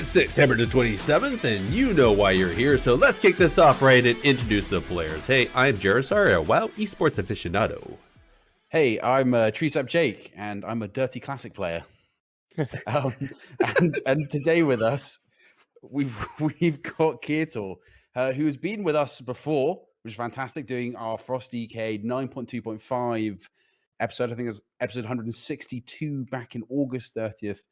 It's September the 27th, and you know why you're here, so let's kick this off right and introduce the players. Hey, I'm Gerrisar, a WoW esports aficionado. Hey, I'm TreesapJake, and I'm a Dirty Classic player. And today with us, we've got Keator, who has been with us before, which is fantastic, doing our Frost DK 9.2.5 episode. I think it's episode 162 back in August 30th,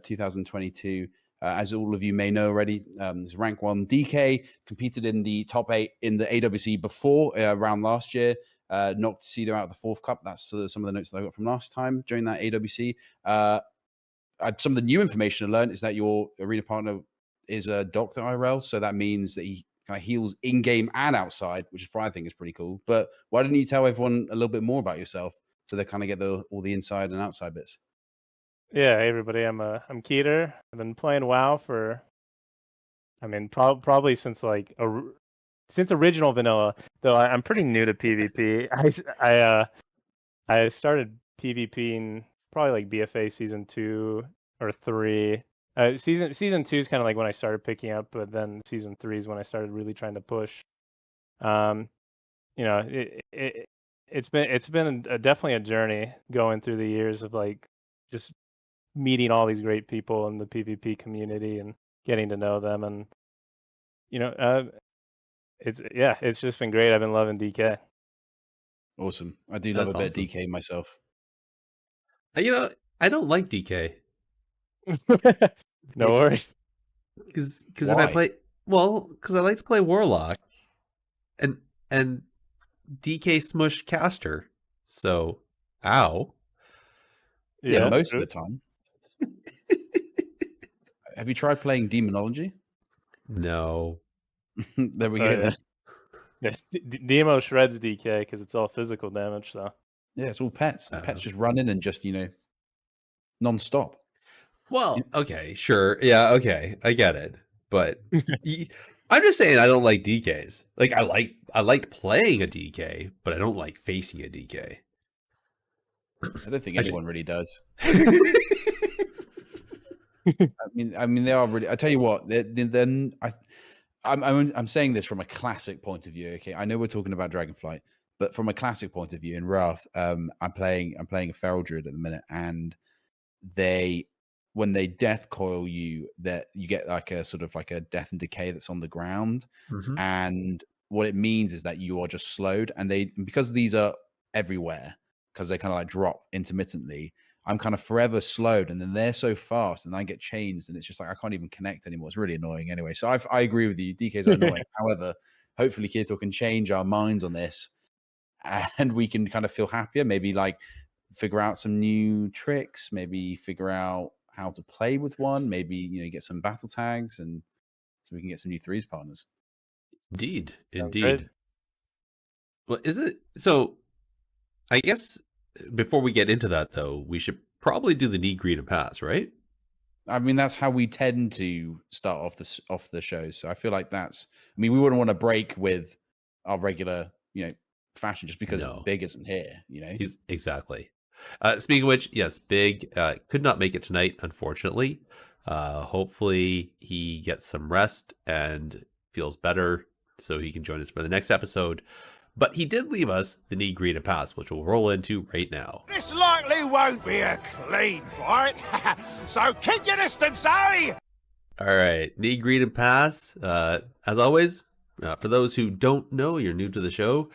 2022. As all of you may know already, this rank 1 DK competed in the top 8 in the AWC before around last year. Knocked Keator out of the 4th cup. That's some of the notes that I got from last time during that AWC. Some of the new information I learned is that your arena partner is a Dr. IRL, so that means that he kind of heals in-game and outside, which is probably, I think, is pretty cool. But why don't you tell everyone a little bit more about yourself so they kind of get all the inside and outside bits? Yeah, hey everybody, I'm Keator. I've been playing WoW for, probably since since original vanilla. Though I'm pretty new to PvP. I started PvPing probably like BFA season 2 or 3. Season 2 is kind of like when I started picking up, but then season 3 is when I started really trying to push. It's been definitely a journey going through the years of like just meeting all these great people in the PvP community and getting to know them, and it's just been great. I've been loving DK. Awesome. I do love That's a bit awesome. of DK myself. I don't like DK. No worries. Because if I play, because I like to play Warlock, and DK smush caster. So, ow. Yeah, most of the time. Have you tried playing Demonology? No. There we go. Yeah, Demo shreds DK because it's all physical damage. So yeah, it's all pets. Pets just run in and just non-stop. Well, okay, sure, yeah, okay, I get it, but I'm just saying I don't like DKs. Like I like playing a DK, but I don't like facing a DK. I don't think anyone really does. I mean, they are really. I tell you what. Then I'm saying this from a classic point of view. Okay, I know we're talking about Dragonflight, but from a classic point of view in Wrath, I'm playing a Feral Druid at the minute, and when they death coil you, that you get like a sort of like a death and decay that's on the ground, and what it means is that you are just slowed, and because these are everywhere, because they kind of like drop intermittently. I'm kind of forever slowed, and then they're so fast, and I get chains, and it's just like I can't even connect anymore. It's really annoying anyway. So I agree with you. DKs are annoying. However, hopefully Keator can change our minds on this, and we can kind of feel happier. Maybe like figure out some new tricks. Maybe figure out how to play with one. Maybe get some battle tags, and so we can get some new threes partners. Indeed. Great. Well, is it so? I guess before we get into that, though, we should probably do the need, greed, and pass, right? I mean, that's how we tend to start off the shows. So I feel like that's. I mean, we wouldn't want to break with our regular, fashion just because Big isn't here. Exactly. Speaking of which, yes, Big could not make it tonight, unfortunately. Hopefully, he gets some rest and feels better, so he can join us for the next episode. But he did leave us the need, greed, and pass, which we'll roll into right now. This likely won't be a clean fight, so keep your distance, eh? All right, need, greed, and pass. As always, for those who don't know, you're new to the show,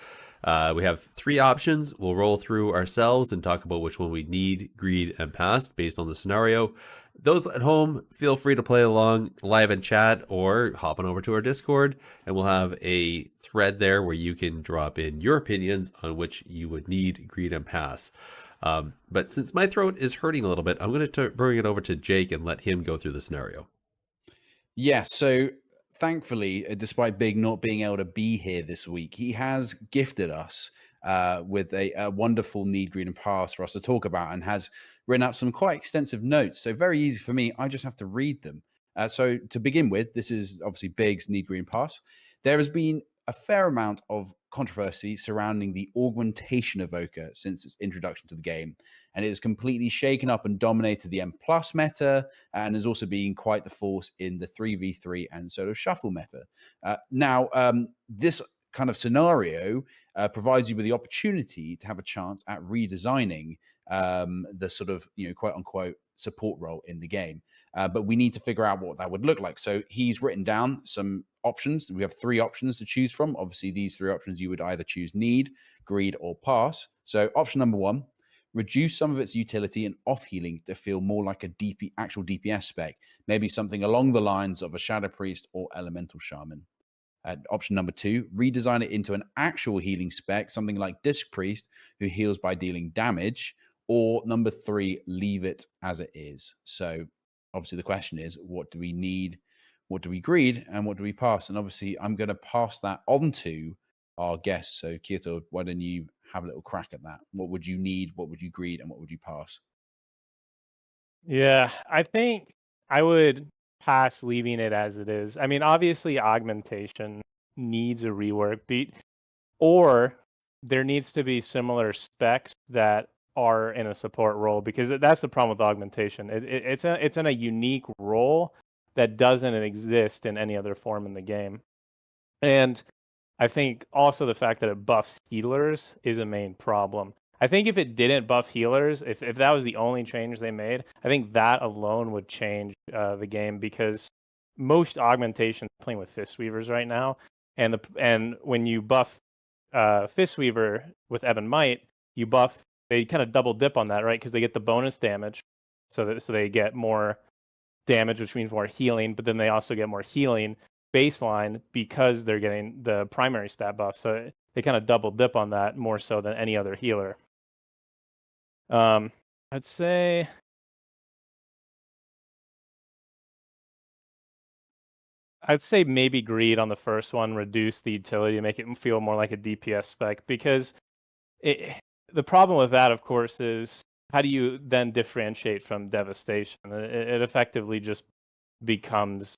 we have 3 options. We'll roll through ourselves and talk about which one we need, greed, and pass based on the scenario. Those at home, feel free to play along live in chat or hop on over to our Discord, and we'll have a thread there where you can drop in your opinions on which you would need, greed, and pass. But since my throat is hurting a little bit, I'm going to bring it over to Jake and let him go through the scenario. Yeah, so thankfully, despite Big not being able to be here this week, he has gifted us with a wonderful need, greed, and pass for us to talk about, and has written out some quite extensive notes. So very easy for me. I just have to read them. So to begin with, this is obviously Big's need, greed, and pass. There has been a fair amount of controversy surrounding the augmentation evoker since its introduction to the game. and it has completely shaken up and dominated the M plus meta, and has also been quite the force in the 3v3 and sort of shuffle meta. Now, this kind of scenario provides you with the opportunity to have a chance at redesigning the sort of, quote unquote support role in the game. But we need to figure out what that would look like. So he's written down some options. We have 3 options to choose from. Obviously, these 3 options you would either choose need, greed, or pass. So option number 1, reduce some of its utility and off healing to feel more like a actual DPS spec, maybe something along the lines of a Shadow Priest or Elemental Shaman. Option number 2, redesign it into an actual healing spec, something like Disc Priest, who heals by dealing damage. Or number 3, leave it as it is. So obviously the question is, what do we need, what do we greed, and what do we pass? And obviously I'm going to pass that on to our guests. So Keator, why don't you have a little crack at that? What would you need, what would you greed, and what would you pass? Yeah, I think I would pass leaving it as it is. I mean, obviously, augmentation needs a rework, or there needs to be similar specs that are in a support role, because that's the problem with augmentation. It's in a unique role that doesn't exist in any other form in the game. And I think also the fact that it buffs healers is a main problem. I think if it didn't buff healers, if that was the only change they made, I think that alone would change the game, because most augmentations are playing with Fistweavers right now, and when you buff Fistweaver with Ebon Might, they kind of double dip on that, right? Because they get the bonus damage, so they get more damage, which means more healing, but then they also get more healing baseline because they're getting the primary stat buff. So they kind of double dip on that more so than any other healer. I'd say maybe greed on the first one, reduce the utility to make it feel more like a DPS spec, because the problem with that, of course, is how do you then differentiate from devastation? It effectively just becomes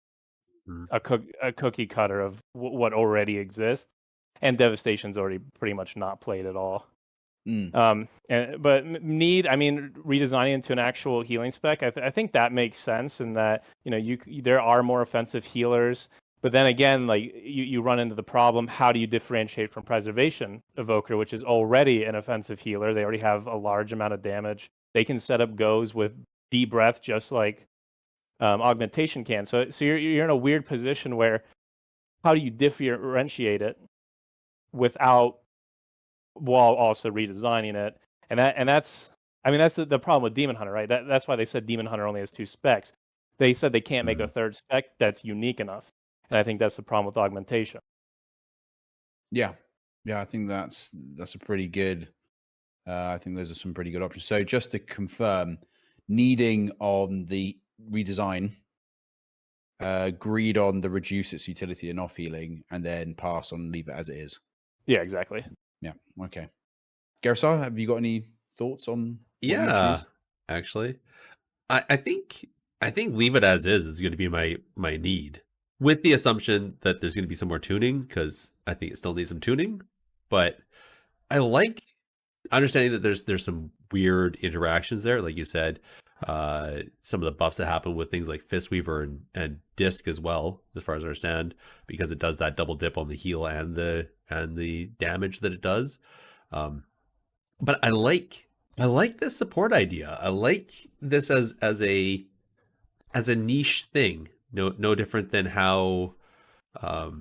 a cookie cutter of what already exists, and devastation's already pretty much not played at all. But need, I mean, redesigning into an actual healing spec, I think that makes sense, in that there are more offensive healers, but then again, like you run into the problem: how do you differentiate from Preservation Evoker, which is already an offensive healer? They already have a large amount of damage. They can set up goes with deep breath, just like augmentation can. So you're in a weird position where, how do you differentiate it without, while also redesigning it? And that's, I mean, that's the problem with Demon Hunter, right? That's why they said Demon Hunter only has 2 specs. They said they can't make a third spec that's unique enough, and I think that's the problem with augmentation. Yeah, I think that's a pretty good. I think those are some pretty good options. So just to confirm, needing on the redesign, greed on the reduce its utility and off healing, and then pass on leave it as it is. Yeah, exactly. Yeah. Okay. Gerrisar, have you got any thoughts on what you choose? Actually, I think leave it as is going to be my need, with the assumption that there's going to be some more tuning, because I think it still needs some tuning. But I like understanding that there's some weird interactions there, like you said. Some of the buffs that happen with things like Fistweaver and Disc as well, as far as I understand, because it does that double dip on the heal and the damage that it does. But I like this support idea. I like this as a niche thing. No different than how I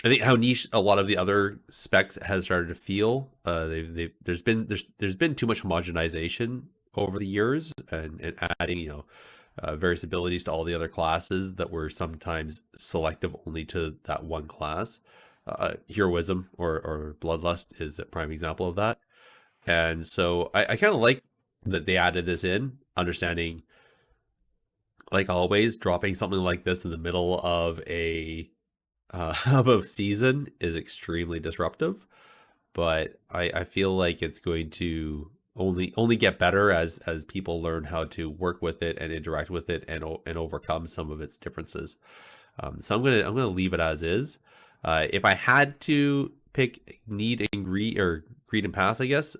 think how niche a lot of the other specs has started to feel. There's been too much homogenization over the years, and adding various abilities to all the other classes that were sometimes selective only to that one class. Heroism or Bloodlust is a prime example of that. And so I kind of like that they added this in, understanding, like always, dropping something like this in the middle of a season is extremely disruptive. But I feel like it's going to only get better as people learn how to work with it and interact with it and overcome some of its differences. So I'm gonna leave it as is. If I had to pick need and greed, or greed and pass, I guess,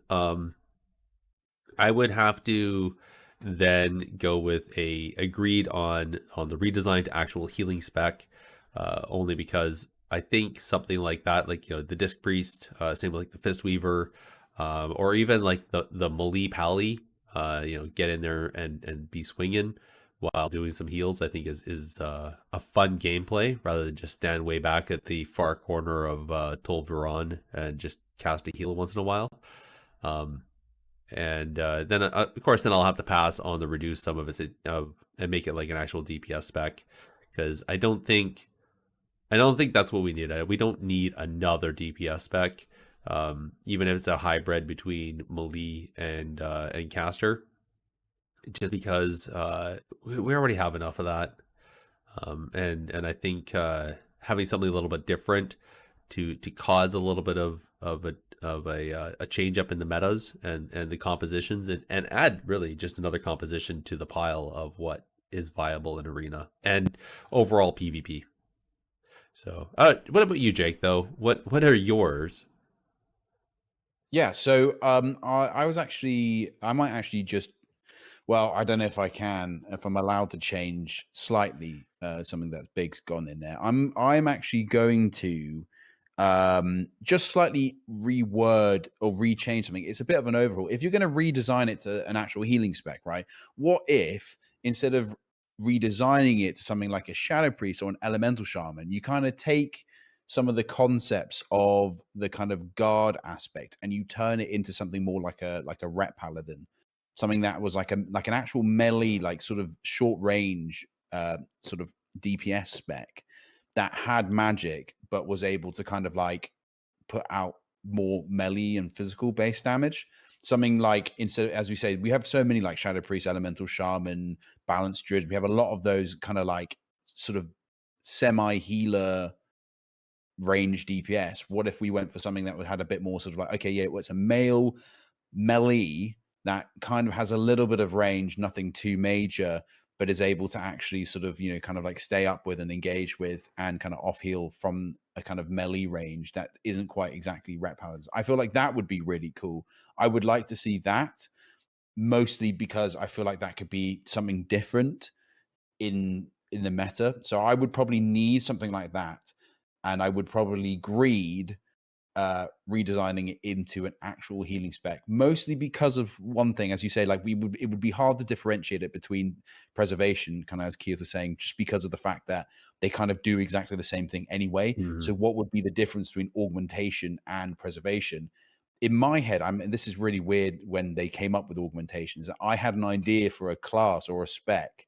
I would have to then go with a agreed on the redesign to actual healing spec, only because I think something like that, like the Disc Priest, same with like the Fist Weaver, or even like the Melee Pally, get in there and be swinging while doing some heals. I think is a fun gameplay rather than just stand way back at the far corner of Tol'Vurrón and just cast a heal once in a while. And then of course then I'll have to pass on the reduce some of it and make it like an actual DPS spec, because I don't think that's what we need. We don't need another DPS spec, even if it's a hybrid between melee and caster, just because we already have enough of that. And I think having something a little bit different to cause a little bit of a change up in the metas and the compositions, and add really just another composition to the pile of what is viable in arena and overall PvP. So what about you, Jake, though? What are yours? Yeah, so I might actually just, well, I don't know if I'm allowed to change slightly something that's big's gone in there. I'm actually going to just slightly reword or rechange something. It's a bit of an overhaul. If you're going to redesign it to an actual healing spec, right? What if instead of redesigning it to something like a Shadow Priest or an Elemental Shaman, you kind of take some of the concepts of the kind of guard aspect and you turn it into something more like a Ret Paladin, something that was like an actual melee, like sort of short range sort of DPS spec that had magic but was able to kind of like put out more melee and physical base damage. Something like, instead, as we say, we have so many like Shadow Priest, Elemental Shaman, Balanced Druid. We have a lot of those kind of like sort of semi-healer range DPS. What if we went for something that had a bit more sort of like, okay, yeah, well, it's a male melee that kind of has a little bit of range, nothing too major, but is able to actually sort of, kind of like stay up with and engage with and kind of off heal from a kind of melee range that isn't quite exactly Ret Paladins. I feel like that would be really cool. I would like to see that, mostly because I feel like that could be something different in the meta. So I would probably need something like that, and I would probably greed redesigning it into an actual healing spec, mostly because of one thing, as you say, like it would be hard to differentiate it between preservation, kind of as Keator was saying, just because of the fact that they kind of do exactly the same thing anyway. Mm-hmm. So what would be the difference between augmentation and preservation? In my head, and this is really weird, when they came up with augmentation, is that I had an idea for a class or a spec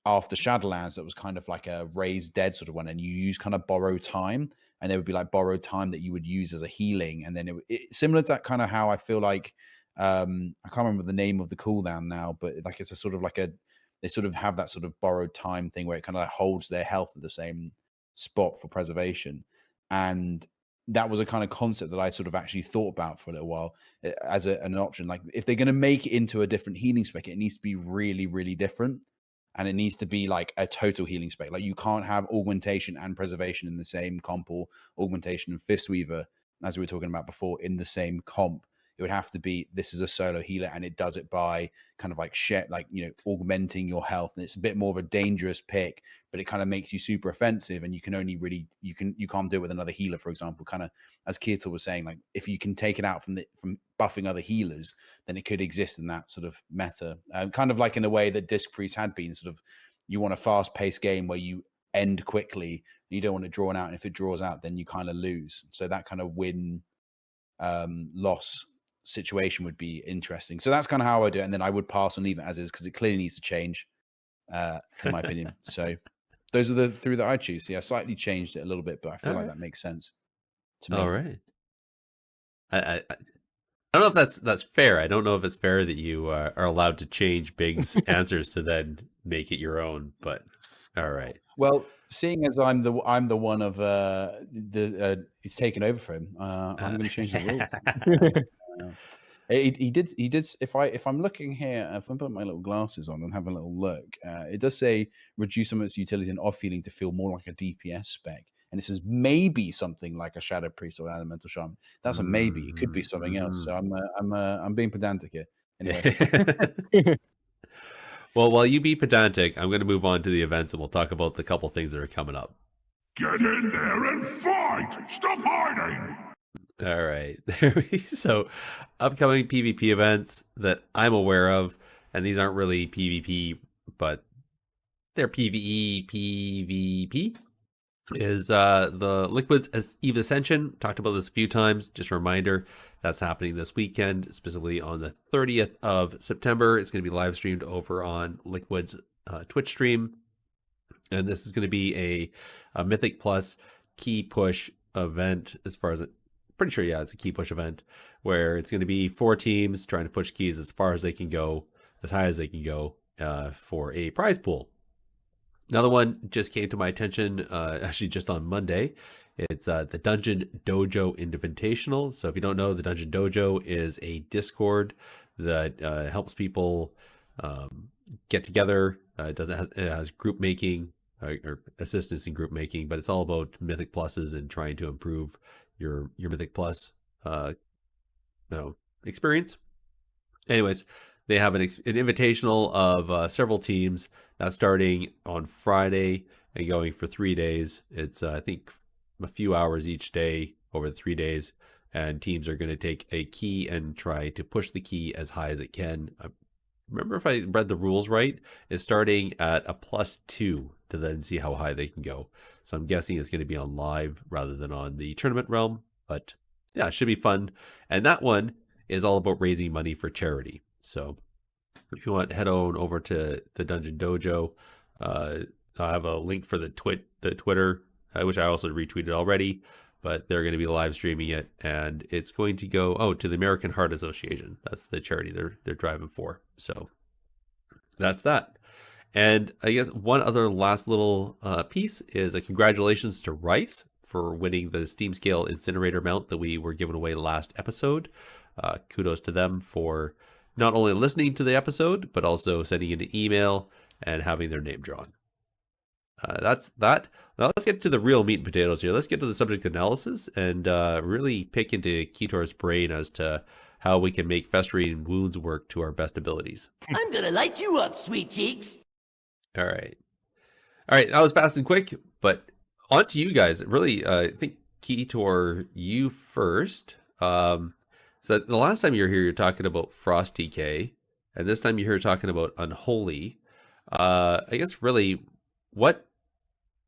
after Shadowlands that was kind of like a raised dead sort of one, and you use kind of borrowed time, and there would be like borrowed time that you would use as a healing, and then it similar to that kind of how I feel like I can't remember the name of the cooldown now, but like it's a sort of like they sort of have that sort of borrowed time thing where it kind of like holds their health at the same spot for preservation. And that was a kind of concept that I sort of actually thought about for a little while as an option. Like, if they're going to make it into a different healing spec, it needs to be really, really different. And it needs to be like a total healing spec. Like, you can't have augmentation and preservation in the same comp, or augmentation and Fistweaver, as we were talking about before, in the same comp. It would have to be, this is a solo healer, and it does it by kind of like augmenting your health. And it's a bit more of a dangerous pick, but it kind of makes you super offensive, and you can only really, you can't do it with another healer, for example. Kind of as Keator was saying, like, if you can take it out from buffing other healers, then it could exist in that sort of meta. Kind of like in the way that Disc Priest had been, sort of, you want a fast-paced game where you end quickly, and you don't want it drawn out, and if it draws out, then you kind of lose. So that kind of win-loss situation would be interesting. So that's kind of how I do it, and then I would pass and leave it as is, because it clearly needs to change, in my opinion. So those are the three that I choose. Yeah, I slightly changed it a little bit, but I feel like that makes sense to me. All right. I don't know if that's fair. I don't know if it's fair that you are allowed to change Big's answers to then make it your own. But all right. Well, seeing as I'm the one of it's taken over for him, I'm going to change the rule. He did. If I'm looking here, if I put my little glasses on and have a little look, it does say reduce some of its utility and off healing to feel more like a DPS spec. And it says maybe something like a Shadow Priest or an Elemental Shaman. That's a maybe. It could be something else. So I'm being pedantic here. Anyway. Well, while you be pedantic, I'm going to move on to the events and we'll talk about the couple things that are coming up. Get in there and fight! Stop hiding! All right. So, upcoming PvP events that I'm aware of, and these aren't really PvP, but they're PvE, PvP, is the Liquids as Eve Ascension. Talked about this a few times. Just a reminder, that's happening this weekend, specifically on the 30th of September. It's going to be live streamed over on Liquid's Twitch stream. And this is going to be a Mythic Plus key push event, as far as pretty sure, yeah, it's a key push event where it's going to be 4 teams trying to push keys as far as they can go, as high as they can go, for a prize pool. Another one just came to my attention, actually just on Monday. It's the Dungeon Dojo Invitational. So if you don't know, the Dungeon Dojo is a Discord that helps people get together. It has group making or assistance in group making, but it's all about Mythic Pluses and trying to improve your Mythic Plus experience. Anyways, they have an invitational of several teams that's starting on Friday and going for 3 days. It's I think a few hours each day over the 3 days, and teams are going to take a key and try to push the key as high as it can. Remember, if I read the rules right, it's starting at a +2 to then see how high they can go. So I'm guessing it's going to be on live rather than on the tournament realm. But yeah, it should be fun. And that one is all about raising money for charity. So if you want to head on over to the Dungeon Dojo, I have a link for the Twitter, which I also retweeted already. But they're going to be live streaming it, and it's going to go to the American Heart Association. That's the charity they're driving for. So that's that. And I guess one other last little piece is a congratulations to Rice for winning the Steam Scale Incinerator mount that we were giving away last episode. Kudos to them for not only listening to the episode, but also sending in an email and having their name drawn. That's that. Now let's get to the real meat and potatoes here. Let's get to the subject analysis and really pick into Keator's brain as to how we can make festering wounds work to our best abilities. I'm gonna light you up, sweet cheeks. All right. That was fast and quick, but on to you guys. Really, I think Keator, you first. So the last time you were here, you're talking about Frost DK, and this time you're here talking about Unholy. I guess really, what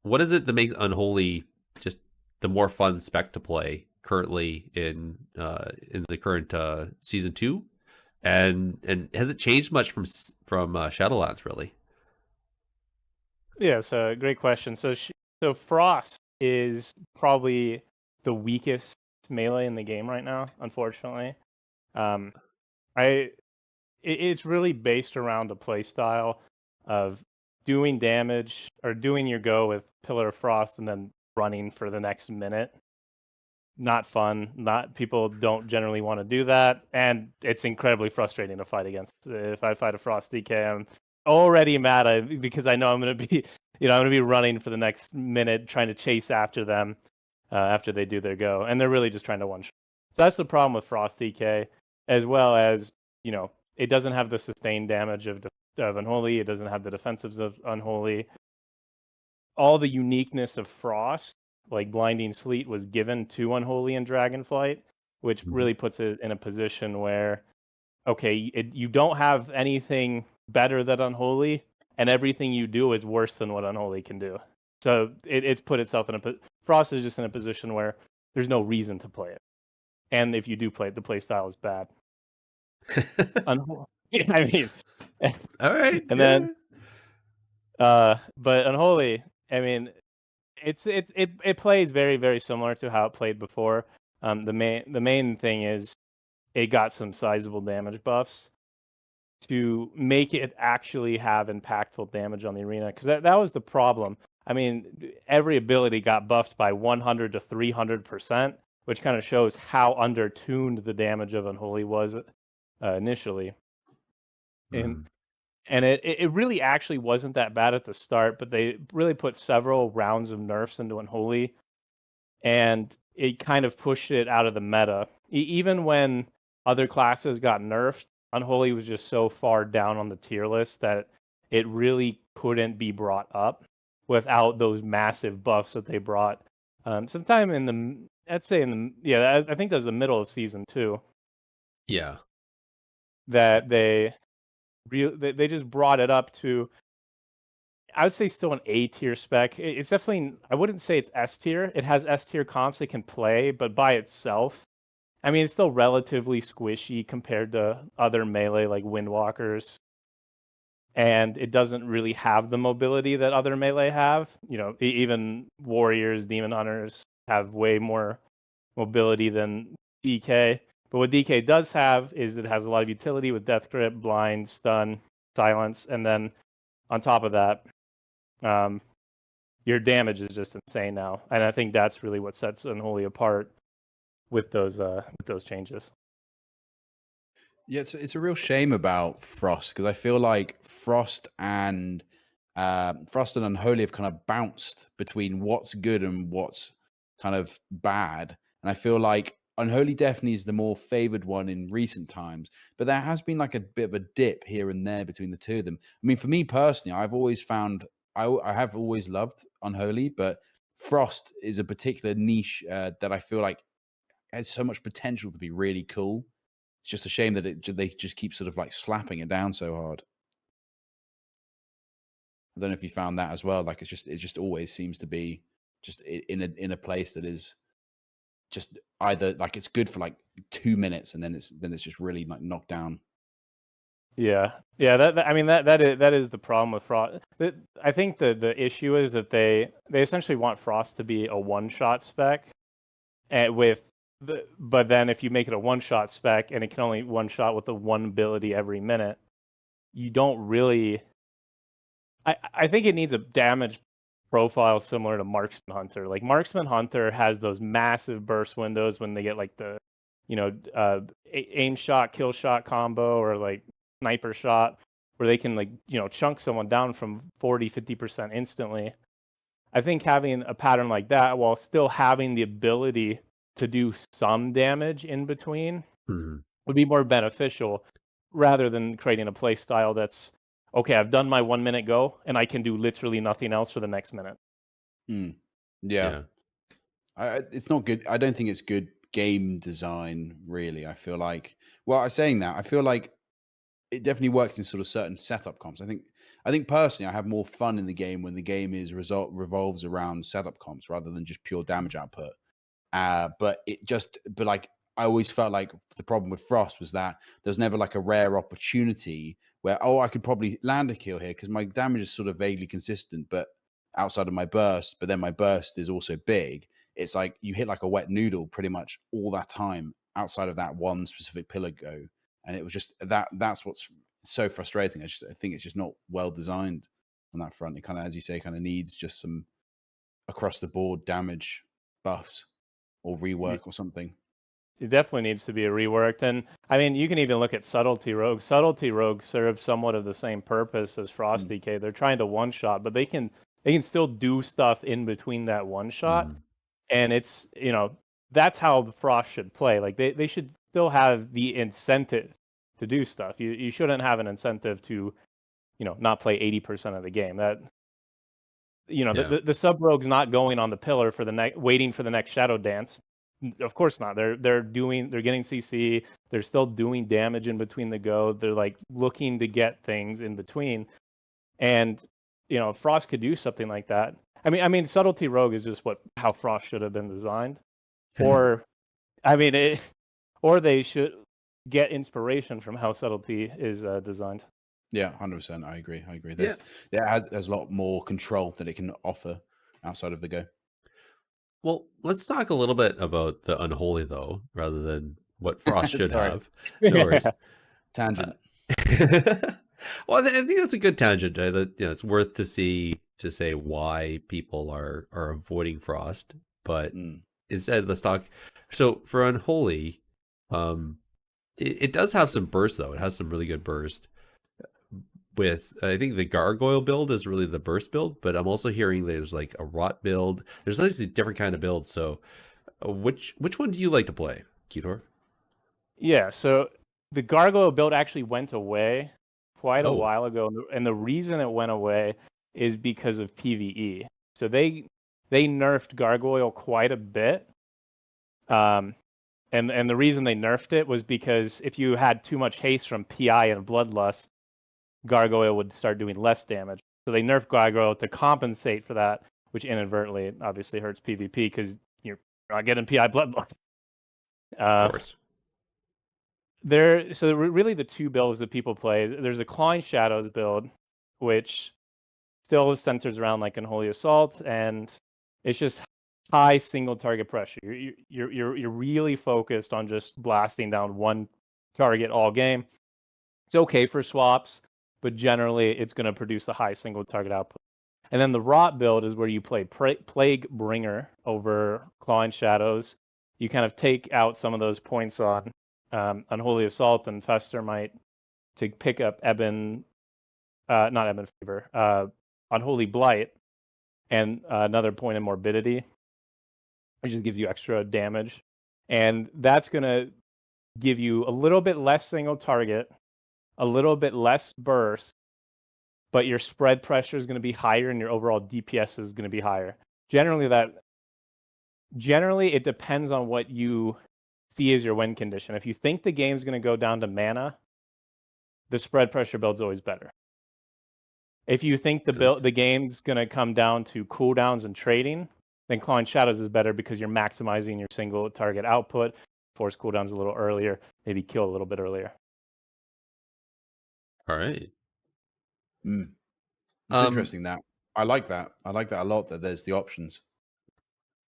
is it that makes Unholy just the more fun spec to play currently in the current season 2, and has it changed much from Shadowlands really? Yeah, so great question. So Frost is probably the weakest melee in the game right now, unfortunately. It's really based around a play style of doing damage or doing your go with Pillar of Frost and then running for the next minute. Not fun. People don't generally want to do that, and it's incredibly frustrating to fight against. If I fight a Frost DK, I'm already mad because I know I'm going to be, I'm going to be running for the next minute trying to chase after them after they do their go, and they're really just trying to one-shot. So that's the problem with Frost DK, as well as it doesn't have the sustained damage of Unholy. It doesn't have the defensives of Unholy. All the uniqueness of Frost, like Blinding Sleet, was given to Unholy and Dragonflight, which really puts it in a position where, okay, you don't have anything better than Unholy, and everything you do is worse than what Unholy can do. So it's put itself in Frost is just in a position where there's no reason to play it, and if you do play it, the play style is bad. I mean, all right, and then, but Unholy, I mean, it plays very, very similar to how it played before. The main thing is it got some sizable damage buffs to make it actually have impactful damage on the arena, because that was the problem. I mean, every ability got buffed by 100 to 300%, which kind of shows how undertuned the damage of Unholy was initially. And it really actually wasn't that bad at the start, but they really put several rounds of nerfs into Unholy, and it kind of pushed it out of the meta. Even when other classes got nerfed, Unholy was just so far down on the tier list that it really couldn't be brought up without those massive buffs that they brought. Sometime in the, I'd say I think that was the middle of season 2 Yeah. that they just brought it up to, I would say, still an A tier spec. It's definitely, I wouldn't say it's S tier. It has S tier comps it can play, but by itself, I mean, it's still relatively squishy compared to other melee like Windwalkers, and it doesn't really have the mobility that other melee have. You know, even Warriors, Demon Hunters have way more mobility than DK. But what DK does have is it has a lot of utility with Death Grip, Blind, Stun, Silence, and then on top of that, your damage is just insane now, and I think that's really what sets Unholy apart with those changes. Yeah, it's a real shame about Frost, because I feel like Frost and Unholy have kind of bounced between what's good and what's kind of bad, and I feel like Unholy definitely is the more favored one in recent times, but there has been like a bit of a dip here and there between the two of them. I mean, for me personally, I've always found I have always loved Unholy, but Frost is a particular niche that I feel like has so much potential to be really cool. It's just a shame that they just keep sort of like slapping it down so hard. I don't know if you found that as well. Like it just always seems to be just in a place that is just either like it's good for like 2 minutes and then it's just really like knocked down. Yeah. I mean, that is the problem with Frost. I think the issue is that they essentially want Frost to be a one-shot spec, and but then if you make it a one-shot spec and it can only one-shot with the one ability every minute, you don't really. I think it needs a damage profile similar to Marksman Hunter. Like Marksman Hunter has those massive burst windows when they get like the, aim shot, kill shot combo, or like sniper shot, where they can like, chunk someone down from 40-50% instantly. I think having a pattern like that while still having the ability to do some damage in between would be more beneficial, rather than creating a play style that's, okay, I've done my 1 minute go and I can do literally nothing else for the next minute. Yeah. It's not good. I don't think it's good game design, really. I feel like, well, I'm saying that, I feel like it definitely works in sort of certain setup comps. I think personally, I have more fun in the game when the game revolves around setup comps rather than just pure damage output. But like I always felt like the problem with Frost was that there's never like a rare opportunity where, oh, I could probably land a kill here because my damage is sort of vaguely consistent, but outside of my burst, but then my burst is also big. It's like you hit like a wet noodle pretty much all that time outside of that one specific pillar go. And it was just that's what's so frustrating. I think it's just not well designed on that front. It kind of, as you say, kind of needs just some across the board damage buffs or rework or something. It definitely needs to be reworked. And I mean, you can even look at Subtlety Rogue. Subtlety Rogue serves somewhat of the same purpose as Frost DK. They're trying to one shot, but they can still do stuff in between that one shot. And it's, that's how the Frost should play. Like they should still have the incentive to do stuff. You shouldn't have an incentive to, not play 80% of the game. That, the sub rogue's not going on the pillar for waiting for the next shadow dance. Of course not. They're getting CC. They're still doing damage in between the go. They're like looking to get things in between. And Frost could do something like that. I mean, Subtlety Rogue is just how Frost should have been designed. Or, or they should get inspiration from how Subtlety is designed. Yeah, 100%. I agree. There's a lot more control that it can offer outside of the go. Well, let's talk a little bit about the Unholy, though, rather than what Frost should have. No worries. Tangent. Well, I think that's a good tangent. It's worth to say why people are avoiding Frost. But instead, let's talk. So for Unholy, it does have some burst, though. It has some really good burst. I think the Gargoyle build is really the burst build, but I'm also hearing there's like a Rot build. There's a different kind of build. So which one do you like to play, Keator? Yeah, so the gargoyle build actually went away quite a Oh. while ago, and the reason it went away is because of PvE. So they nerfed gargoyle quite a bit. And the reason they nerfed it was because if you had too much haste from PI and Bloodlust, gargoyle would start doing less damage. So they nerfed gargoyle to compensate for that, which inadvertently obviously hurts PvP because you're not getting PI Bloodlust. Of course. So really the two builds that people play. There's a Clawing Shadows build, which still centers around like Unholy Assault, and it's just high single target pressure. You're really focused on just blasting down one target all game. It's okay for swaps, but generally it's going to produce the high single target output. And then the Rot build is where you play Plague Bringer over Clawing Shadows. You kind of take out some of those points on Unholy Assault and Fester Might to pick up not Ebon Fever, Unholy Blight, and another point in Morbidity, which just gives you extra damage. And that's going to give you a little bit less single target, a little bit less burst, but your spread pressure is going to be higher and your overall DPS is going to be higher. Generally, it depends on what you see as your win condition. If you think the game's going to go down to mana, the spread pressure build's always better. If you think the game's going to come down to cooldowns and trading, then Clawing Shadows is better because you're maximizing your single target output, force cooldowns a little earlier, maybe kill a little bit earlier. All right. It's interesting that. I like that. I like that a lot, that there's the options.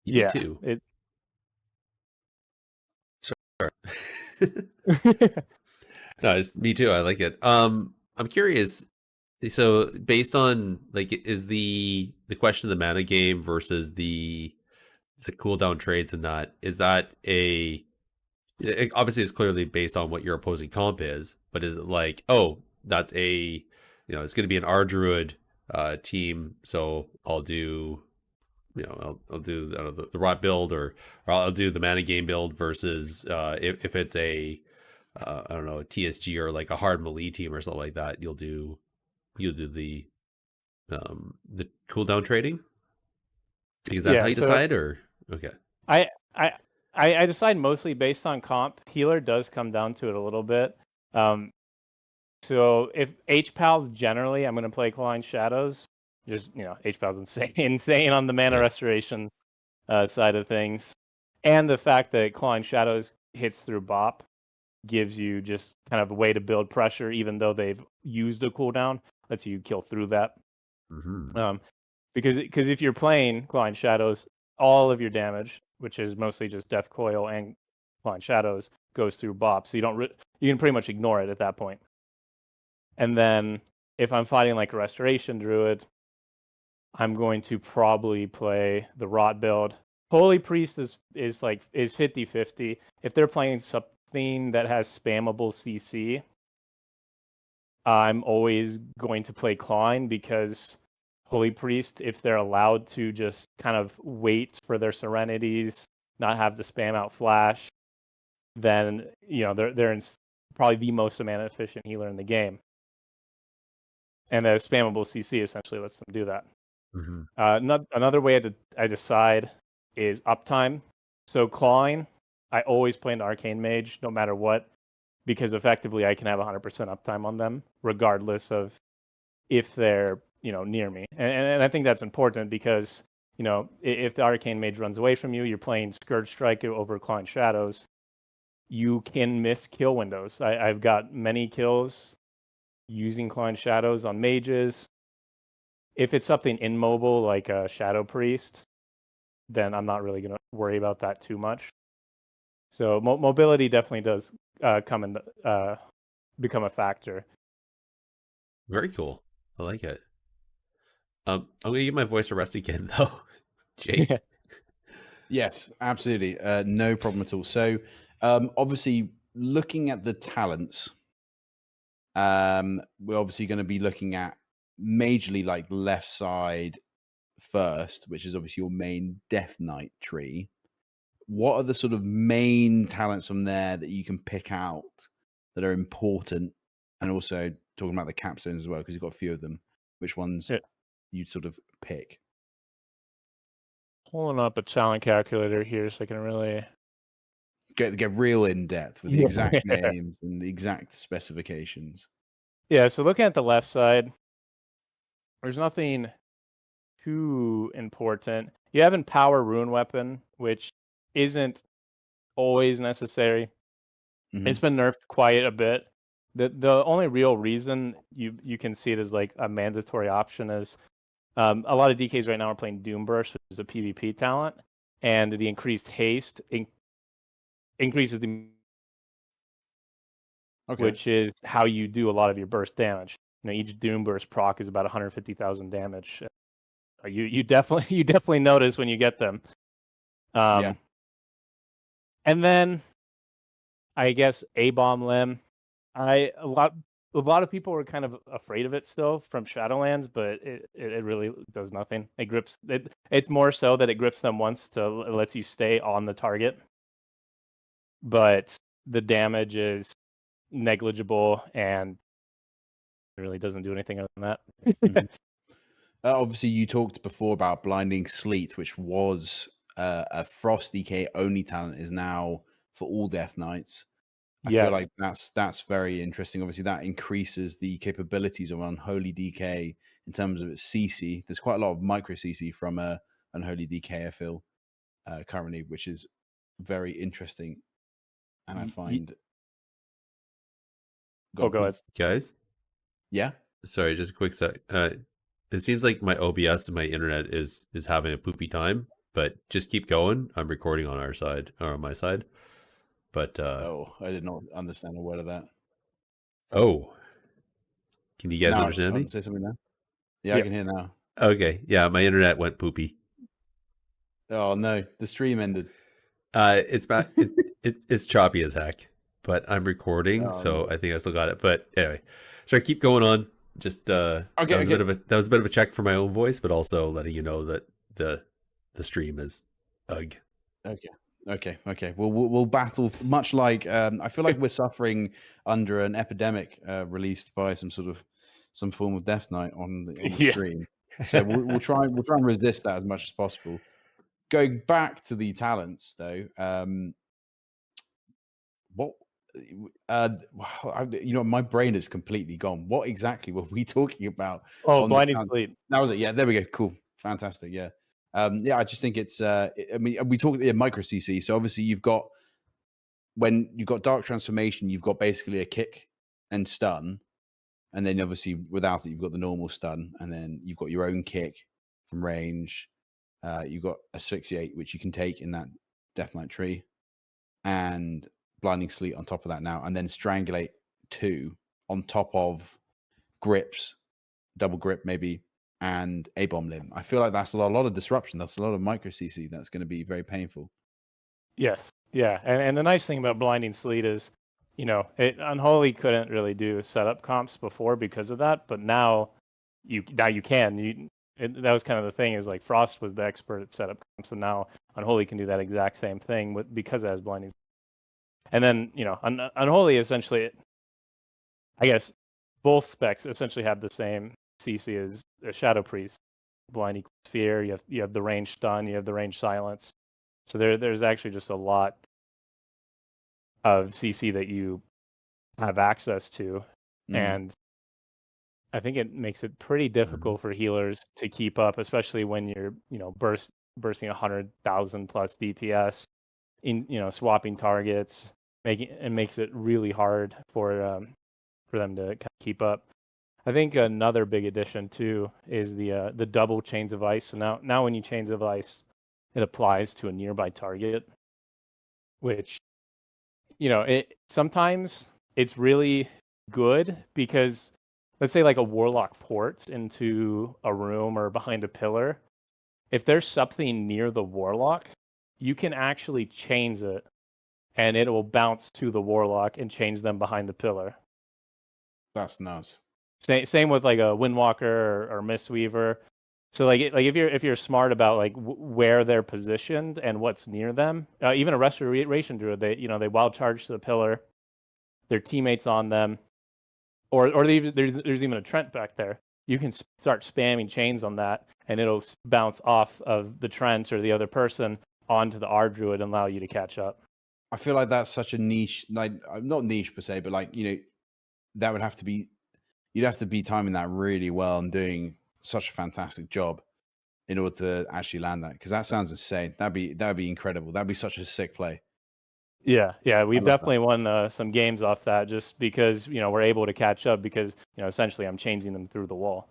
Me too. No, me too. I like it. I'm curious. So based on like, is the question of the mana game versus the cooldown trades and that, is that obviously it's clearly based on what your opposing comp is, but is it like, oh, that's it's going to be an R Druid team, so I'll do, I'll do the rot build, or I'll do the mana game build versus if it's a I don't know, a TSG or like a hard melee team or something like that, you'll do the cooldown trading. Is that how you decide, or okay? I decide mostly based on comp. Healer does come down to it a little bit. So if H-Pal's generally, I'm going to play Clawing Shadows. Just, H-Pal's insane on the mana restoration side of things. And the fact that Clawing Shadows hits through BOP gives you just kind of a way to build pressure, even though they've used a cooldown, lets you kill through that. Mm-hmm. Because if you're playing Clawing Shadows, all of your damage, which is mostly just Death Coil and Clawing Shadows, goes through BOP. So you can pretty much ignore it at that point. And then if I'm fighting like a Restoration Druid, I'm going to probably play the Rot build. Holy Priest is 50-50. If they're playing something that has spammable CC, I'm always going to play Clawing, because Holy Priest, if they're allowed to just kind of wait for their Serenities, not have the spam out flash, then they're probably the most mana efficient healer in the game. And the spammable CC essentially lets them do that. Mm-hmm. Another way I decide is uptime. So Clawing, I always play an Arcane Mage no matter what, because effectively I can have 100% uptime on them, regardless of if they're near me. And I think that's important because if the Arcane Mage runs away from you, you're playing Scourge Strike over Clawing Shadows, you can miss kill windows. I've got many kills using Clawing Shadows on mages. If it's something immobile like a Shadow Priest, then I'm not really going to worry about that too much. So mobility definitely does come and become a factor. Very cool. I like it. I'm going to give my voice a rest again, though. Jake? Yes, absolutely. No problem at all. So, obviously, looking at the talents, we're obviously going to be looking at majorly like left side first, which is obviously your main Death Knight tree. What are the sort of main talents from there that you can pick out that are important, and also talking about the capstones as well, because you've got a few of them. Which ones you'd sort of pick? Pulling up a talent calculator here so I can really Get real in depth with the exact names and the exact specifications. Yeah, so looking at the left side, there's nothing too important. You have Empower Rune Weapon, which isn't always necessary. It's been nerfed quite a bit. The only real reason you can see it as like a mandatory option is a lot of DKs right now are playing Doomburst, which is a PvP talent, and the increased haste increases the which is how you do a lot of your burst damage. Each Doomburst proc is about 150,000 damage. You definitely notice when you get them. Yeah. And then I guess A-bomb limb. A lot of people were kind of afraid of it still from Shadowlands, but it really does nothing. It grips it. It's more so that it grips them once to lets you stay on the target, but the damage is negligible and it really doesn't do anything other than that. Obviously, you talked before about Blinding Sleet, which was a Frost DK only talent, is now for all Death Knights. I feel like that's very interesting. Obviously, that increases the capabilities of Unholy DK in terms of its CC. There's quite a lot of micro CC from Unholy DK, I feel, currently, which is very interesting. And I find... Go ahead. Guys? Yeah? Sorry, just a quick sec. It seems like my OBS and my internet is having a poopy time, but just keep going. I'm recording on our side, or on my side. But I did not understand a word of that. Oh, can you guys now understand me? Say something now. Yeah, I can hear now. Okay, yeah, my internet went poopy. Oh no, the stream ended. It's back. It's choppy as heck, but I'm recording, so no. I think I still got it. But anyway, sorry, keep going on. Just that was a bit of a check for my own voice, but also letting you know that the stream is ugh. Okay. We'll battle much like I feel like we're suffering under an epidemic released by some form of Death Knight on the stream. So we'll try and resist that as much as possible. Going back to the talents though, my brain is completely gone. What exactly were we talking about? Blinding Sleet. That was it. Yeah, there we go. Cool, fantastic. Yeah, I just think it's. I mean, we talked micro CC. So obviously, when you've got Dark Transformation, you've got basically a kick and stun, and then obviously without it, you've got the normal stun, and then you've got your own kick from range. You've got Asphyxiate, which you can take in that Death Knight tree, and Blinding Sleet on top of that now, and then Strangulate 2 on top of grips, double grip maybe, and A-bomb limb. I feel like that's a lot of disruption. That's a lot of micro CC. That's going to be very painful. Yes, yeah, and the nice thing about Blinding Sleet is, Unholy couldn't really do setup comps before because of that, but now you can. That was kind of the thing, is like Frost was the expert at setup comps, and now Unholy can do that exact same thing because it has Blinding. And then, Unholy essentially, I guess, both specs essentially have the same CC as a Shadow Priest. Blind equals fear. You have the range stun. You have the range silence. So there's actually just a lot of CC that you have access to, and I think it makes it pretty difficult for healers to keep up, especially when you're bursting 100,000 plus DPS in swapping targets. Makes it really hard for them to keep up. I think another big addition too is the double chains of ice. So now when you chains of ice, it applies to a nearby target, which sometimes it's really good because let's say like a warlock ports into a room or behind a pillar. If there's something near the warlock, you can actually chains it, and it will bounce to the warlock and change them behind the pillar. That's nuts. Same with like a Windwalker or Mistweaver. So like if you're smart about like where they're positioned and what's near them, even a Restoration Druid, they wild charge to the pillar, their teammates on them, or there's even a Trent back there. You can start spamming chains on that, and it'll bounce off of the Trent or the other person onto the R Druid and allow you to catch up. I feel like that's such a niche, like not niche per se, but like, that would have to be, you'd have to be timing that really well and doing such a fantastic job in order to actually land that. Because that sounds insane. That'd be incredible. That'd be such a sick play. Yeah, we've love that. definitely won some games off that just because we're able to catch up because essentially I'm chaining them through the wall.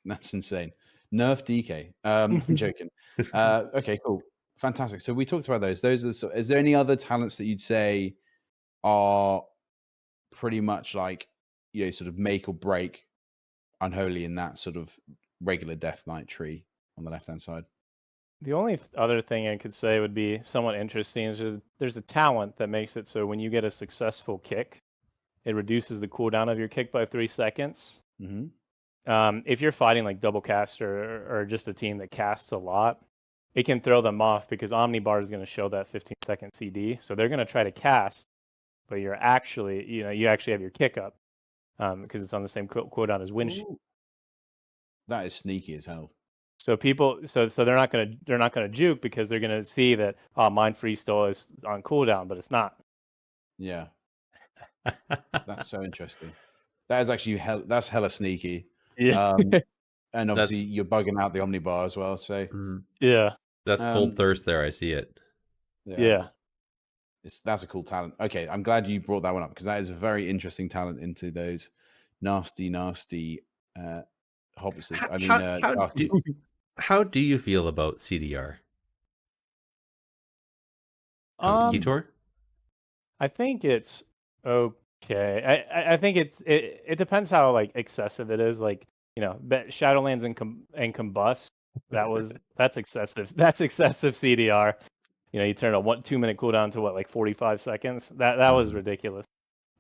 That's insane. Nerf DK. I'm joking. Okay, cool, fantastic. So we talked about those. Those are is there any other talents that you'd say are pretty much like sort of make or break Unholy in that sort of regular Death Knight tree on the left hand side? The only other thing I could say would be somewhat interesting is just there's a talent that makes it so when you get a successful kick, it reduces the cooldown of your kick by 3 seconds. Mm-hmm. If you're fighting like double caster or just a team that casts a lot, it can throw them off because Omnibar is going to show that 15-second CD. So they're going to try to cast, but you're actually, you actually have your kick up because it's on the same cooldown as Windshield. That is sneaky as hell. So people, so they're not gonna juke because they're gonna see that Mind Freeze still is on cooldown, but it's not. Yeah, that's so interesting. That is actually that's hella sneaky. Yeah, And obviously you're bugging out the Omnibar as well. So yeah, that's cold thirst there. I see it. Yeah. That's a cool talent. Okay, I'm glad you brought that one up because that is a very interesting talent into those nasty hobbitses. I mean, how do you feel about CDR? Keator? I think it's okay. I think it depends how like excessive it is. Like Shadowlands and Combust. That's excessive. That's excessive CDR. You turn a 2 minute cooldown to what, like 45 seconds. That was ridiculous.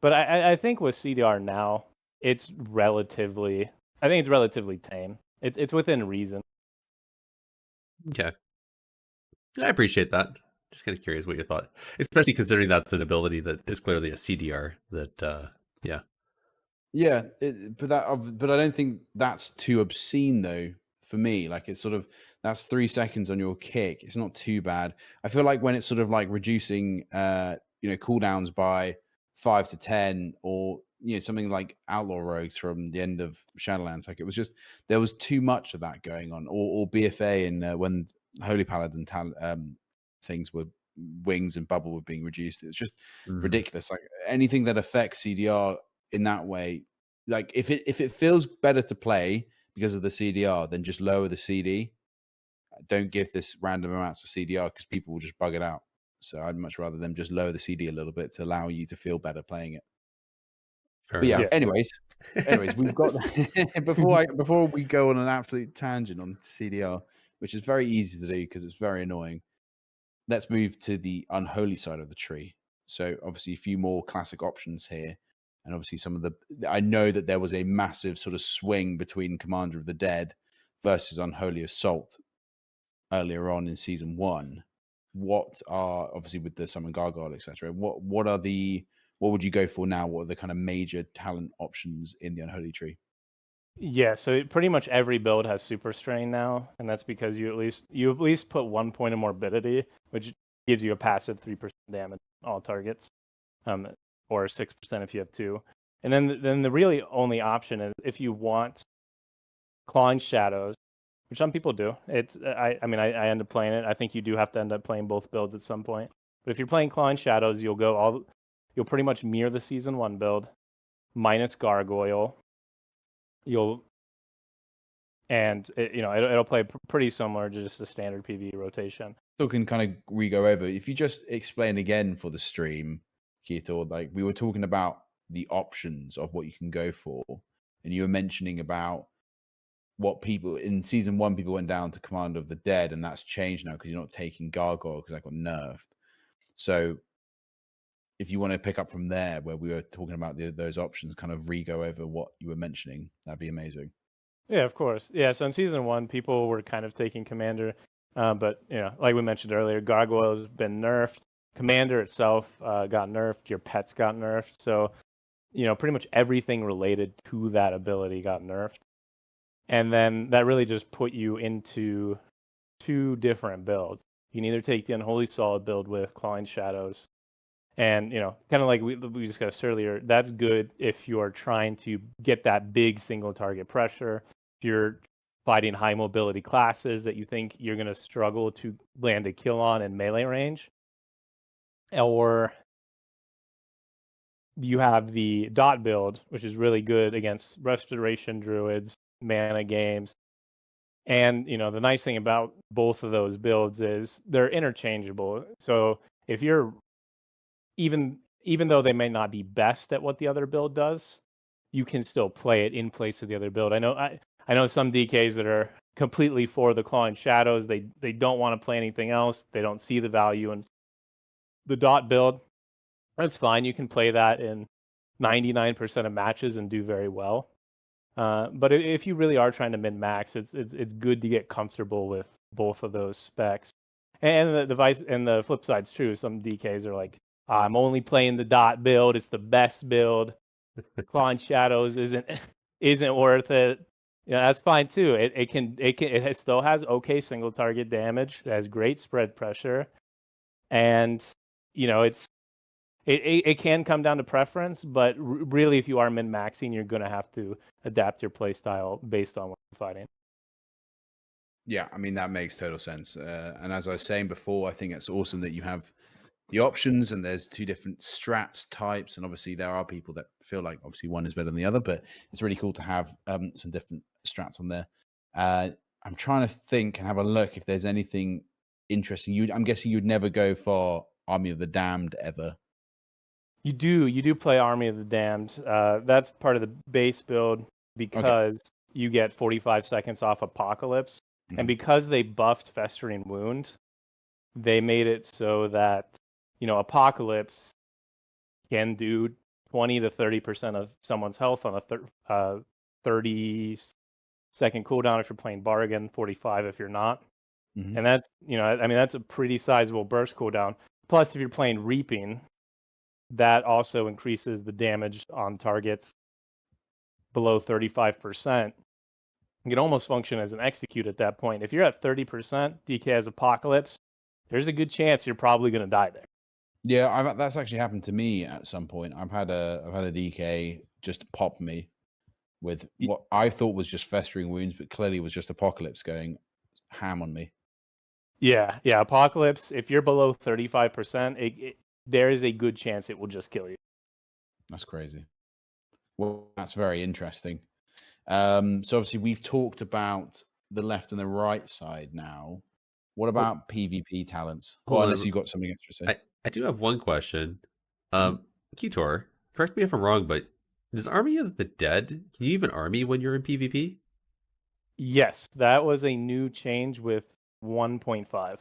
But I think with CDR now, it's relatively. I think it's relatively tame. It's within reason. Okay, I appreciate that. Just kind of curious what you thought, especially considering that's an ability that is clearly a CDR. That but I don't think that's too obscene though. For me, like it's sort of that's 3 seconds on your kick. It's not too bad. I feel like when it's sort of like reducing, cooldowns by 5 to 10, or something like Outlaw Rogues from the end of Shadowlands, like it was just there was too much of that going on, or BFA and when Holy Paladin things were wings and bubble were being reduced. It was just ridiculous. Like anything that affects CDR in that way, like if it feels better to play because of the CDR, then just lower the CD. Don't give this random amounts of CDR because people will just bug it out. So I'd much rather them just lower the CD a little bit to allow you to feel better playing it. But yeah, anyways, we've got before we go on an absolute tangent on CDR, which is very easy to do because it's very annoying. Let's move to the Unholy side of the tree. So obviously a few more classic options here. And obviously I know that there was a massive sort of swing between Commander of the Dead versus Unholy Assault earlier on in season 1. What are, obviously with the Summon Gargoyle, etc., what would you go for now? What are the kind of major talent options in the Unholy tree? Yeah, so pretty much every build has Super Strain now, and that's because you at least put 1 point of morbidity, which gives you a passive 3% damage on all targets, or 6% if you have 2. And then the really only option is if you want Clawing Shadows, which some people do. I end up playing it. I think you do have to end up playing both builds at some point. But if you're playing Clawing Shadows, you'll pretty much mirror the season 1 build minus Gargoyle. It'll play pretty similar to just a standard PvE rotation. So can kind of re-go over. If you just explain again for the stream, Keator, like we were talking about the options of what you can go for, and you were mentioning about what people in season 1 people went down to Commander of the Dead, and that's changed now because you're not taking Gargoyle because that got nerfed. So if you want to pick up from there where we were talking about those options, kind of re-go over what you were mentioning, that'd be amazing. Yeah, of course. Yeah, so in season 1, people were kind of taking Commander, but like we mentioned earlier, Gargoyle has been nerfed. Commander itself got nerfed. Your pets got nerfed. So, pretty much everything related to that ability got nerfed. And then that really just put you into 2 different builds. You can either take the Unholy Solid build with Clawing Shadows, and kind of like we discussed earlier, that's good if you're trying to get that big single target pressure. If you're fighting high mobility classes that you think you're going to struggle to land a kill on in melee range, or you have the dot build, which is really good against restoration druids, mana games. And the nice thing about both of those builds is they're interchangeable. So if you're even though they may not be best at what the other build does, you can still play it in place of the other build. I know some DKs that are completely for the Clawing Shadows. They don't want to play anything else. They don't see the value in the dot build. That's fine. You can play that in 99% of matches and do very well. But if you really are trying to min max, it's good to get comfortable with both of those specs. And the flip side's true. Some DKs are like, I'm only playing the dot build. It's the best build. Clawing Shadows isn't worth it. That's fine too. It still has okay single target damage. It has great spread pressure, and it can come down to preference, but really, if you are min maxing, you're going to have to adapt your play style based on what you're fighting. Yeah, I mean, that makes total sense. And as I was saying before, I think it's awesome that you have the options and there's 2 different strats types. And obviously, there are people that feel like obviously one is better than the other, but it's really cool to have some different strats on there. I'm trying to think and have a look if there's anything interesting. I'm guessing you'd never go for Army of the Damned ever. You do play Army of the Damned. That's part of the base build because you get 45 seconds off Apocalypse. And because they buffed Festering Wound, they made it so that, Apocalypse can do 20 to 30% of someone's health on a 30-second cooldown if you're playing Bargain, 45 if you're not. And that's, that's a pretty sizable burst cooldown. Plus, if you're playing Reaping, that also increases the damage on targets below 35%. You can almost function as an execute at that point. If you're at 30%, DK has Apocalypse, there's a good chance you're probably going to die there. Yeah, that's actually happened to me at some point. I've had a DK just pop me with what I thought was just Festering Wounds, but clearly was just Apocalypse going ham on me. Yeah, Apocalypse, if you're below 35%, there is a good chance it will just kill you. That's crazy. Well, that's very interesting. So obviously we've talked about the left and the right side now. What about PvP talents? Well, unless you've got something extra to say. I do have one question. Keator, correct me if I'm wrong, but does Army of the Dead, can you even army when you're in PvP? Yes, that was a new change with 1.5.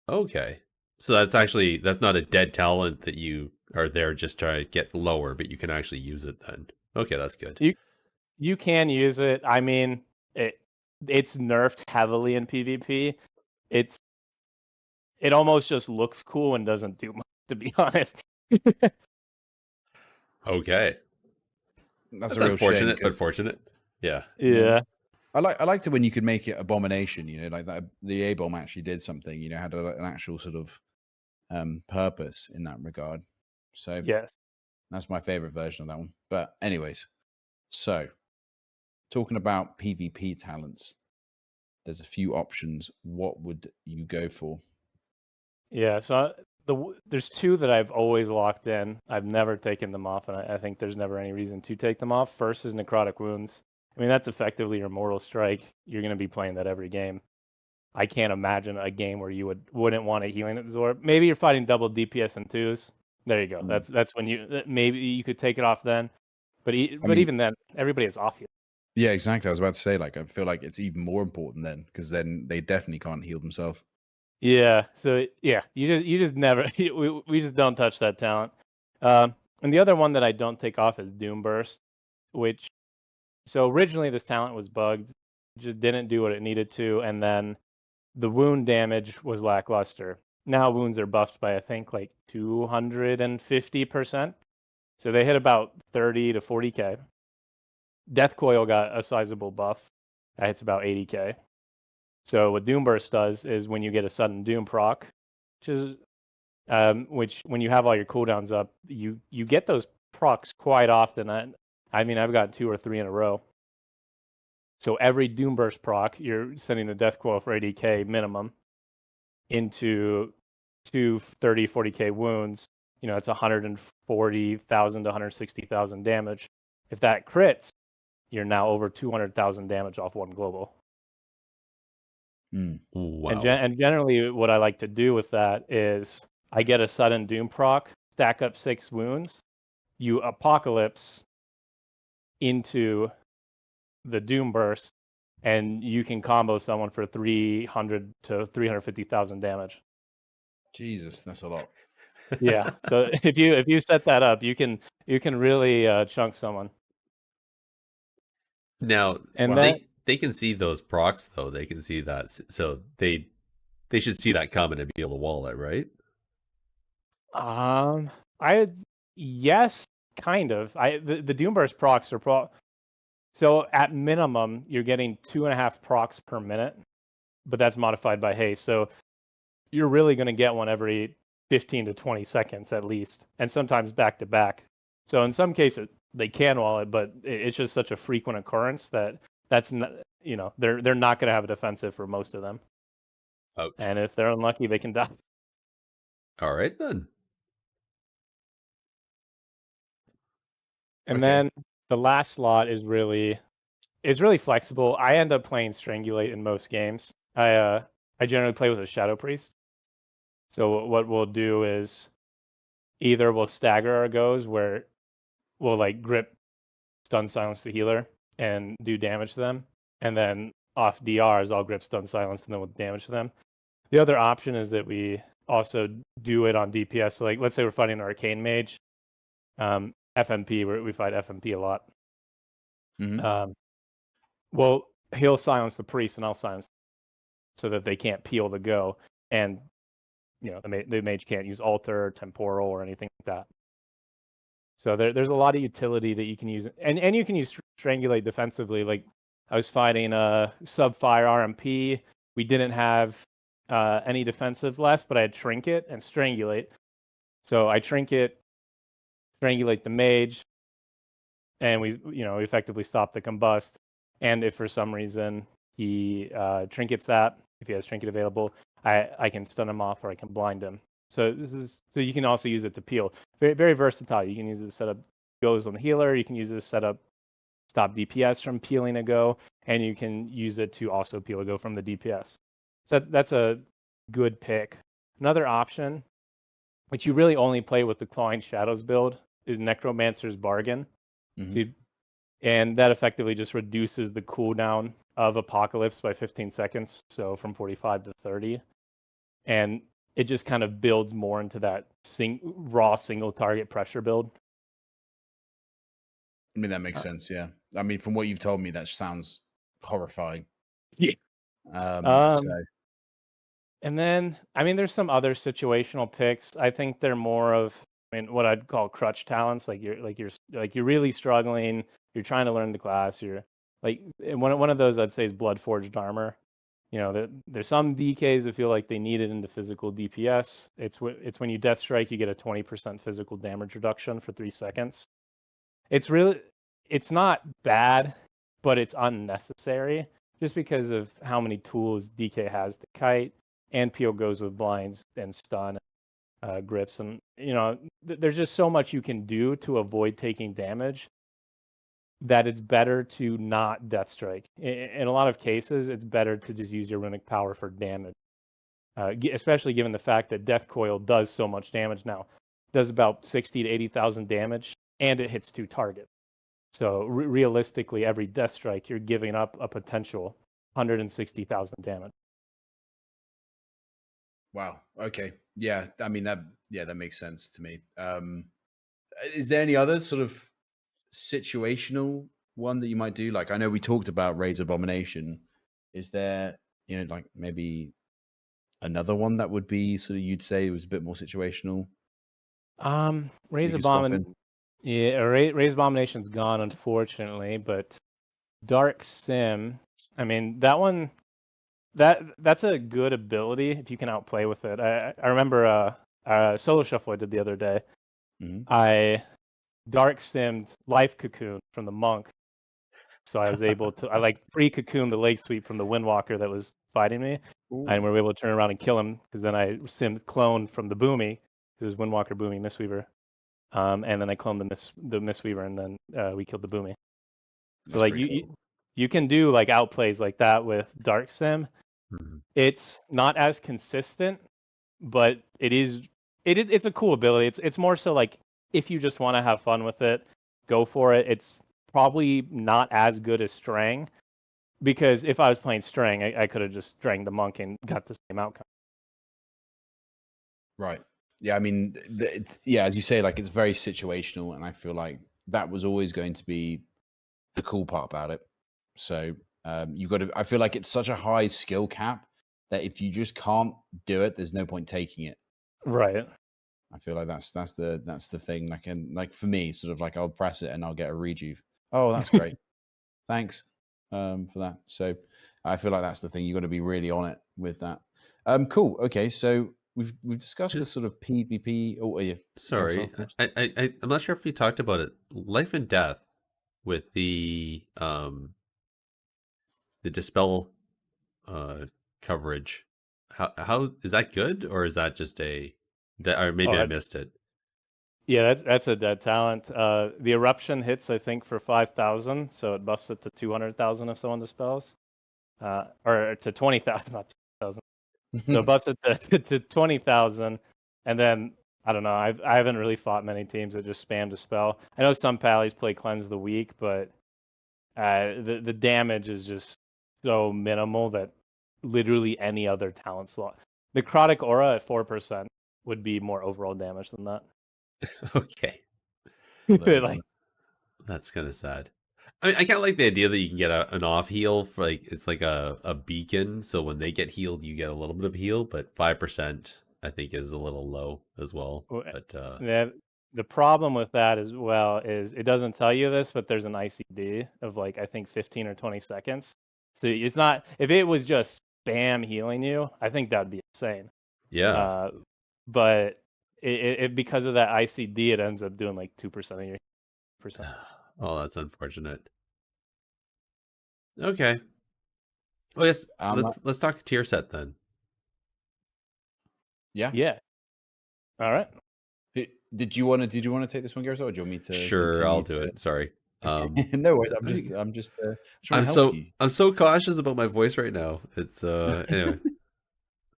Okay. So that's not a dead talent that you are there just trying to get lower, but you can actually use it then. Okay, that's good. You can use it. I mean, it's nerfed heavily in PvP. It almost just looks cool and doesn't do much, to be honest. Okay. That's a real unfortunate, shame. but fortunate. Yeah. Yeah. I liked it when you could make it Abomination, like that. The A-bomb actually did something, had an actual sort of purpose in that regard. So Yes. that's my favorite version of that one. But anyways, so talking about PvP talents, there's a few options. What would you go for? Yeah, so there's 2 that I've always locked in. I've never taken them off, and I think there's never any reason to take them off. First is Necrotic Wounds. I mean, that's effectively your Mortal Strike. You're going to be playing that every game. I can't imagine a game where you wouldn't want a healing absorb. Maybe you're fighting double DPS and 2s. There you go. That's when maybe you could take it off then. But even then, everybody is off heal. Yeah, exactly. I was about to say, I feel like it's even more important then, because then they definitely can't heal themselves. Yeah. So yeah, you just never we just don't touch that talent. And the other one that I don't take off is Doom Burst, which so originally this talent was bugged, just didn't do what it needed to, and then the wound damage was lackluster. now wounds are buffed by I think like 250%. So they hit about 30 to 40k. Death Coil got a sizable buff. That hits about 80k. So what Doom Burst does is when you get a sudden Doom proc, which when you have all your cooldowns up, you get those procs quite often. I mean, I've got 2 or 3 in a row. So every Doom Burst proc, you're sending a Death Coil for 80k minimum into 30, 40k wounds. You know, it's 140,000 to 160,000 damage. If that crits, you're now over 200,000 damage off one global. Wow. And generally, what I like to do with that is I get a sudden Doom proc, stack up 6 wounds, you Apocalypse into the Doom Burst, and you can combo someone for 300 to 350,000 damage. Jesus, that's a lot. Yeah. So if you set that up, you can really chunk someone. Now, And they can see those procs though. They can see that, so they should see that coming and be able to wall it, right? Yes, kind of. The Doomburst procs are so at minimum you're getting 2.5 procs per minute, but that's modified by haste. So you're really going to get one every 15 to 20 seconds at least, and sometimes back to back. So in some cases they can wall it, but it's just such a frequent occurrence that's not, you know, they're not going to have a defensive for most of them. Ouch. And if they're unlucky, they can die. All right then. And Okay. then the last slot is really flexible. I end up playing Strangulate in most games. I generally play with a Shadow Priest. So what we'll do is either we'll stagger our goes where we'll like grip, stun, silence the healer and do damage to them, and then off DRs I'll grip, stun, silence, and then we'll damage to them. The other option is that we also do it on DPS. So like let's say we're fighting an Arcane Mage, FMP, we fight FMP a lot. Mhm. Well, he'll silence the priest and I'll silence so that they can't peel the go. And, you know, the mage can't use altar, temporal, or anything like that. So there's a lot of utility that you can use. And you can use Strangulate defensively. Like I was fighting a sub-fire RMP. We didn't have any defensive left, but I had Trinket and Strangulate. So I Trinket, Strangulate the mage, and we effectively stop the combust. And if for some reason he trinkets that, if he has trinket available, I can stun him off or I can blind him. So you can also use it to peel. Very, very versatile. You can use it to set up goes on the healer. You can use it to set up stop DPS from peeling a go, and you can use it to also peel a go from the DPS. So that's a good pick. Another option, which you really only play with the Clawing Shadows build, is Necromancer's Bargain. Mhm. And that effectively just reduces the cooldown of Apocalypse by 15 seconds, so from 45 to 30. And it just kind of builds more into that raw single target pressure build. I mean, that makes sense. Yeah. I mean, from what you've told me, that sounds horrifying. Yeah. So And then, I mean, there's some other situational picks. I think they're more of, I mean, what I'd call crutch talents. Like you're really struggling. You're trying to learn the class. You're like one of those I'd say is Blood Forged Armor. You know, there's some DKs that feel like they need it into physical DPS. It's when you Death Strike, you get a 20% physical damage reduction for 3 seconds. It's not bad, but it's unnecessary just because of how many tools DK has to kite, and Peel goes with blinds and stun, grips, and you know, there's just so much you can do to avoid taking damage that it's better to not Death Strike. In a lot of cases, it's better to just use your runic power for damage, especially given the fact that Death Coil does so much damage now. It does about 60 to 80,000 damage, and it hits 2 targets. So realistically, every Death Strike, you're giving up a potential 160,000 damage. wow. Okay. Yeah. I mean that makes sense to me. Is there any other sort of situational one that you might do? Like I know we talked about Raise Abomination. Is there, like maybe another one that would be sort of you'd say was a bit more situational? Raise You could swap Abomin. in? Yeah, Raise Abomination's gone, unfortunately, but Dark Sim. I mean, that one. That's a good ability if you can outplay with it. I remember solo shuffle I did the other day. Mhm. I dark simmed life cocoon from the monk, so I was able to pre cocoon the leg sweep from the windwalker that was fighting me, and we were able to turn around and kill him because then I simmed clone from the boomy because it was windwalker boomy mistweaver, and then I cloned the mistweaver and then we killed the boomy. So That's like pretty cool. you can do like outplays like that with dark sim. Mhm. It's not as consistent, but it's a cool ability. It's more so like if you just want to have fun with it, go for it. It's probably not as good as Strang because if I was playing Strang, I could have just Strang the monk and got the same outcome. Right. Yeah, I mean, yeah, as you say, like it's very situational, and I feel like that was always going to be the cool part about it. So you've got to. I feel like it's such a high skill cap that if you just can't do it, there's no point taking it. Right. I feel like that's the thing. Like, and like for me, sort of like I'll press it and I'll get a rejuve. Oh, that's great. Thanks for that. So I feel like that's the thing. You got to be really on it with that. Cool. Okay, so we've discussed the Just sort of PvP. Oh, yeah. sorry, I'm not sure if we talked about it. Life and death with the dispel coverage. How is that good, or is that just or maybe I Oh, missed it? yeah, that's a dead talent. The eruption hits I think for 5,000, so it buffs it to 200,000 if someone dispels, or to 20,000, not 2,000. So it buffs it to 20,000, and then I don't know. I haven't really fought many teams that just spam dispel. I know some pallies play cleanse of the week, but the damage is just so minimal that literally any other talent slot. Necrotic Aura at 4% would be more overall damage than that. Okay, Like, that's kind of sad. I mean, I kind of like the idea that you can get an off heal for like it's like a beacon. So when they get healed, you get a little bit of heal, but 5% I think is a little low as well. But the problem with that as well is it doesn't tell you this, but there's an ICD of like I think 15 or 20 seconds. So it's not if it was just spam healing you, I think that'd be insane. yeah. But it because of that ICD, it ends up doing like 2% of your percent. Oh, that's unfortunate. Okay. Well, yes. Let's talk tier set then. Yeah. Yeah. All right. Did you want to take this one, Gerrisar, or do you want me to Sure, continue? I'll do it. Sorry. No worries. I'm just trying to help you. I'm so cautious about my voice right now. It's anyway.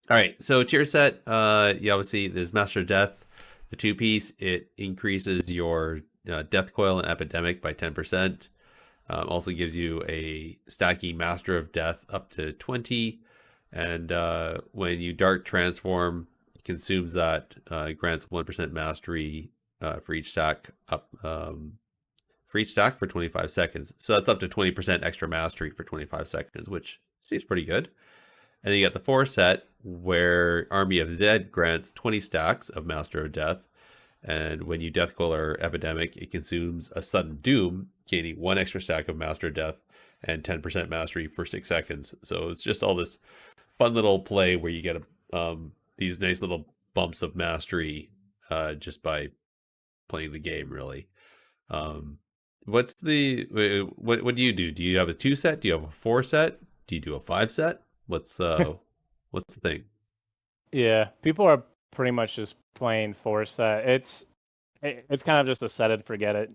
All right. So tier set. You obviously there's Master of Death, the 2-piece. It increases your Death Coil and Epidemic by 10%. Also gives you a stacking Master of Death up to 20, and when you Dark Transform, it consumes that, grants 1% mastery for each stack for 25 seconds. So that's up to 20% extra mastery for 25 seconds, which seems pretty good. And then you got the 4 set where Army of the Dead grants 20 stacks of Master of Death. And when you Death Coil or Epidemic, it consumes a Sudden Doom, gaining 1 extra stack of Master of Death and 10% mastery for 6 seconds. So it's just all this fun little play where you get these nice little bumps of mastery just by playing the game, really. What do you do? Do you have a 2 set? Do you have a 4 set? Do you do a 5 set? What's the thing? Yeah, people are pretty much just playing 4 set. It's kind of just a set it forget it.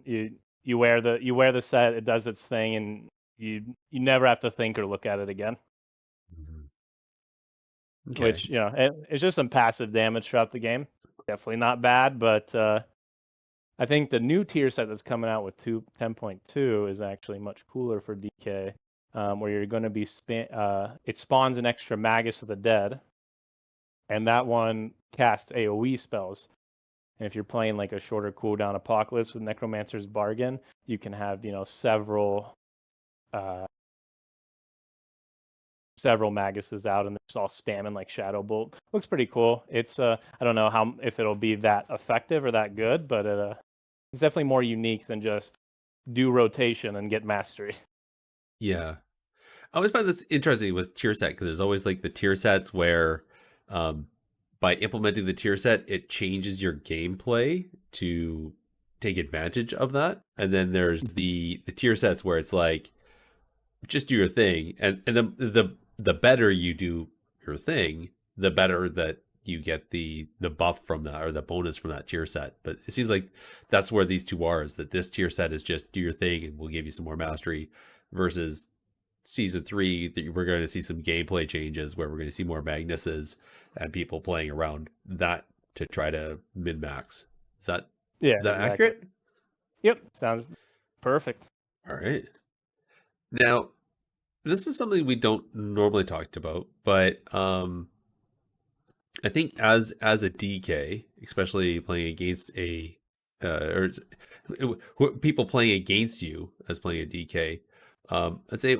You wear the set, it does its thing, and you never have to think or look at it again. Okay. Which it's just some passive damage throughout the game. Definitely not bad, but I think the new tier set that's coming out with 10.2 is actually much cooler for DK, where you're going to be it spawns an extra Magus of the Dead, and that one casts AoE spells. And if you're playing like a shorter cooldown Apocalypse with Necromancer's Bargain, you can have several several Maguses out, and they're just all spamming like Shadow Bolt. Looks pretty cool. It's I don't know if it'll be that effective or that good, but it's definitely more unique than just do rotation and get mastery. Yeah. I always find this interesting with tier set because there's always like the tier sets where by implementing the tier set, it changes your gameplay to take advantage of that. And then there's the tier sets where it's like, just do your thing. And the better you do your thing, the better that you get the buff from that or the bonus from that tier set. But it seems like that's where these two are, is that this tier set is just do your thing and we'll give you some more mastery, versus season 3 that we're going to see some gameplay changes where we're going to see more Magnuses and people playing around that to try to min max. Is that Exactly. accurate? Yep, sounds perfect. All right. Now, this is something we don't normally talk about, but I think as a DK, especially playing against people playing against you as playing a DK, I'd say,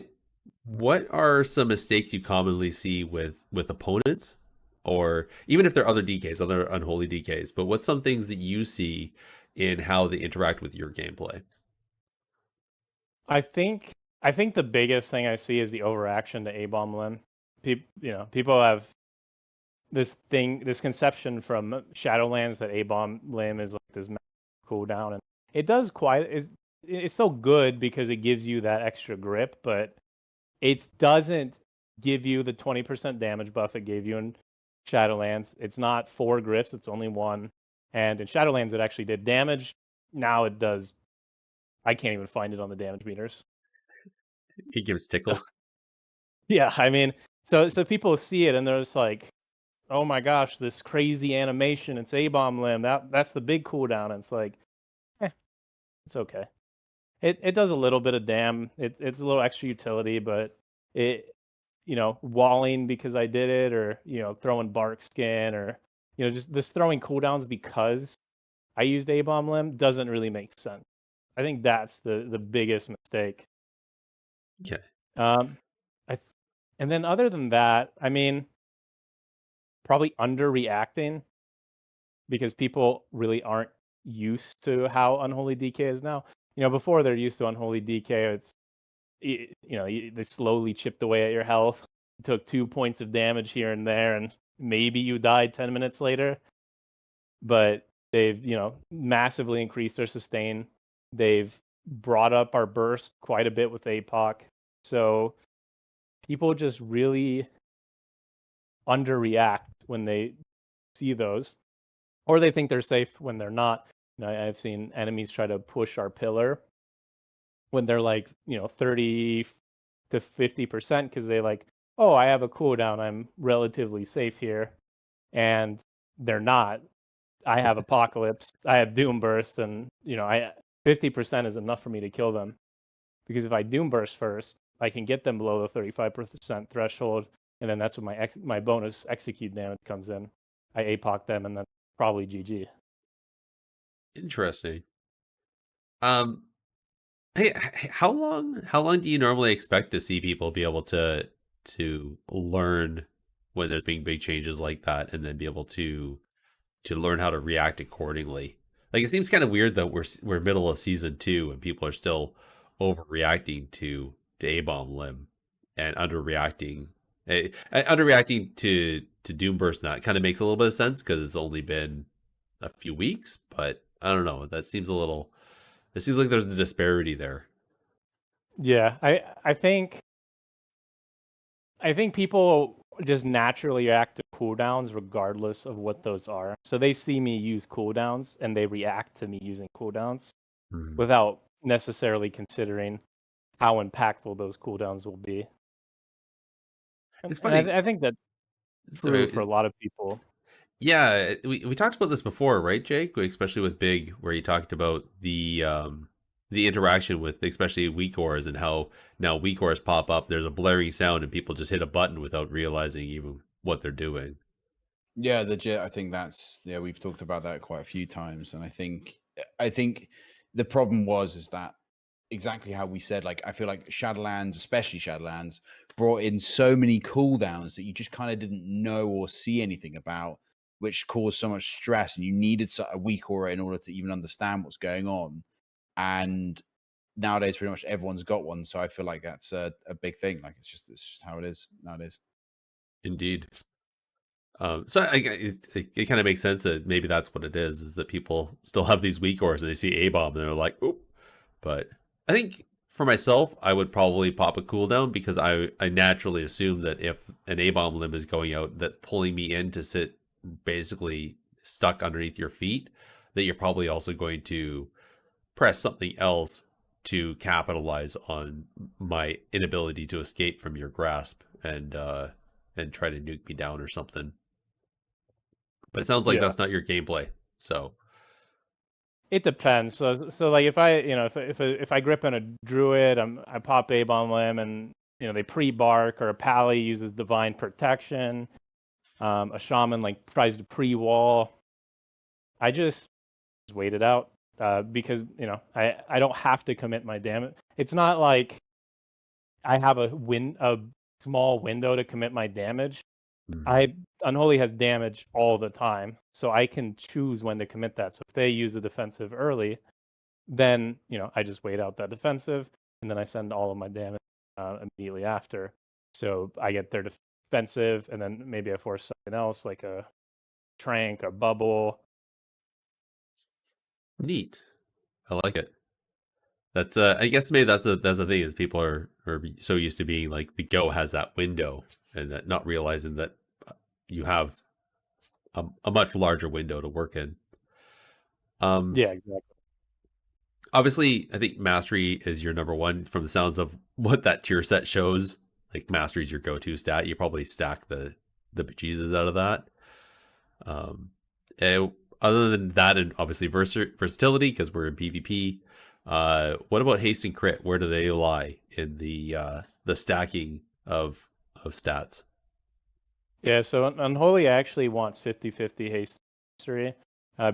what are some mistakes you commonly see with opponents, or even if they're other DKs, other Unholy DKs, but what's some things that you see in how they interact with your gameplay? I think the biggest thing I see is the overreaction to A-bomb limb. People have this conception from Shadowlands that A-bomb limb is like this cooldown, and it does it's still good because it gives you that extra grip, but it doesn't give you the 20% damage buff it gave you in Shadowlands. It's not 4 grips, it's only 1. And in Shadowlands it actually did damage. Now it does. I can't even find it on the damage meters. It gives tickles. Yeah, I mean, so people see it and they're just like, oh my gosh, this crazy animation, it's A-bomb limb. That's the big cooldown. And it's like, it's okay. It does a little bit of it's a little extra utility, but it, walling because I did it, or throwing bark skin, or just throwing cooldowns because I used A-bomb limb doesn't really make sense. I think that's the biggest mistake. Okay. And then other than that, I mean, probably underreacting, because people really aren't used to how Unholy DK is now. Before they're used to Unholy DK, it's they slowly chipped away at your health, took 2 points of damage here and there, and maybe you died 10 minutes later. But they've massively increased their sustain. They've brought up our burst quite a bit with APOC, so people just really underreact when they see those, or they think they're safe when they're not. I've seen enemies try to push our pillar when they're like 30 to 50%, because they like, oh, I have a cooldown, I'm relatively safe here, and they're not. I have Apocalypse, I have Doom Burst, and 50% is enough for me to kill them, because if I Doom Burst first, I can get them below the 35% threshold, and then that's when my bonus execute damage comes in. I APOC them, and then probably GG. Interesting. Hey, how long do you normally expect to see people be able to learn when there's being big changes like that, and then be able to learn how to react accordingly? Like, it seems kind of weird that we're middle of season 2 and people are still overreacting to A-bomb limb and underreacting to Doomburst. And that kind of makes a little bit of sense because it's only been a few weeks, but I don't know. That seems a little. It seems like there's a disparity there. Yeah, I think people just naturally react to cooldowns regardless of what those are. So they see me use cooldowns and they react to me using cooldowns without necessarily considering how impactful those cooldowns will be. It's funny. And I think that's true for a lot of people. Yeah, we talked about this before, right, Jake? Especially with Big, where you talked about the interaction with especially weak ores, and how now weak ores pop up, there's a blaring sound and people just hit a button without realizing even what they're doing. Yeah, legit. I think we've talked about that quite a few times, and I think the problem is that exactly how we said. Like, I feel like Shadowlands, especially Shadowlands, brought in so many cooldowns that you just kind of didn't know or see anything about, which caused so much stress, and you needed a weak aura in order to even understand what's going on. And nowadays, pretty much everyone's got one, so I feel like that's a big thing. Like, it's just how it is nowadays. Indeed. So it kind of makes sense that maybe that's what it is that people still have these weak auras and they see A bomb and they're like, "Oop." But I think for myself, I would probably pop a cooldown because I naturally assume that if an A bomb limb is going out, that's pulling me in to sit basically stuck underneath your feet, that you're probably also going to press something else to capitalize on my inability to escape from your grasp and try to nuke me down or something. But it sounds like Yeah. that's not your gameplay. So It depends. So like if I if I grip on a druid, I pop A bomb limb, and they pre-bark, or a pally uses divine protection. A shaman like tries to pre-wall. I just wait it out because I don't have to commit my damage. It's not like I have a small window to commit my damage. Unholy has damage all the time, so I can choose when to commit that. So if they use the defensive early, then I just wait out that defensive, and then I send all of my damage immediately after. So I get their defensive, and then maybe I force something else like a trank or bubble. neat. I like it. That's I guess maybe that's the thing is people are so used to being like the go has that window and that not realizing that you have a much larger window to work in. Yeah, exactly. Obviously, I think mastery is your number one from the sounds of what that tier set shows. Like mastery is your go-to stat. You probably stack the bejesus out of that. And other than that, and obviously versatility because we're in PvP. What about haste and crit? Where do they lie in the stacking of stats? Yeah, so Unholy actually wants 50-50 haste mastery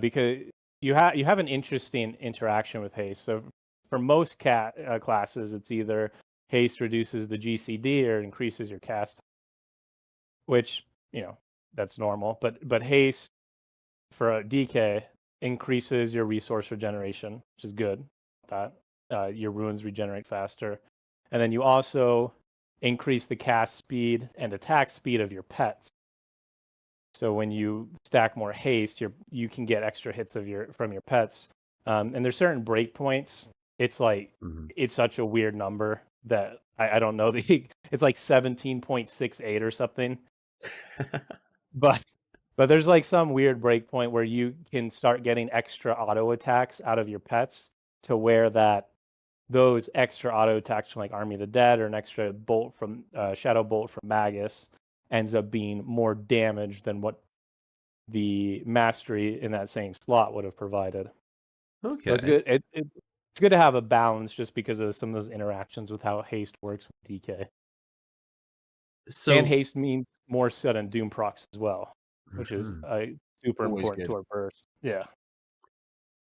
because you have an interesting interaction with haste. So for most classes, it's either haste reduces the GCD or increases your cast, which that's normal. But haste for a DK increases your resource regeneration, which is good. That your runes regenerate faster, and then you also increase the cast speed and attack speed of your pets. So when you stack more haste, you can get extra hits from your pets. And there's certain breakpoints. It's like it's such a weird number that I don't know it's like 17.68 or something. but there's like some weird breakpoint where you can start getting extra auto attacks out of your pets to where that those extra auto attacks from like Army of the Dead or an extra bolt from Shadow Bolt from Magus ends up being more damage than what the mastery in that same slot would have provided. Okay, So it's good. It's good to have a balance just because of some of those interactions with how haste works with DK. so And haste means more sudden doom procs as well, which is super Always important good. to our burst. Yeah.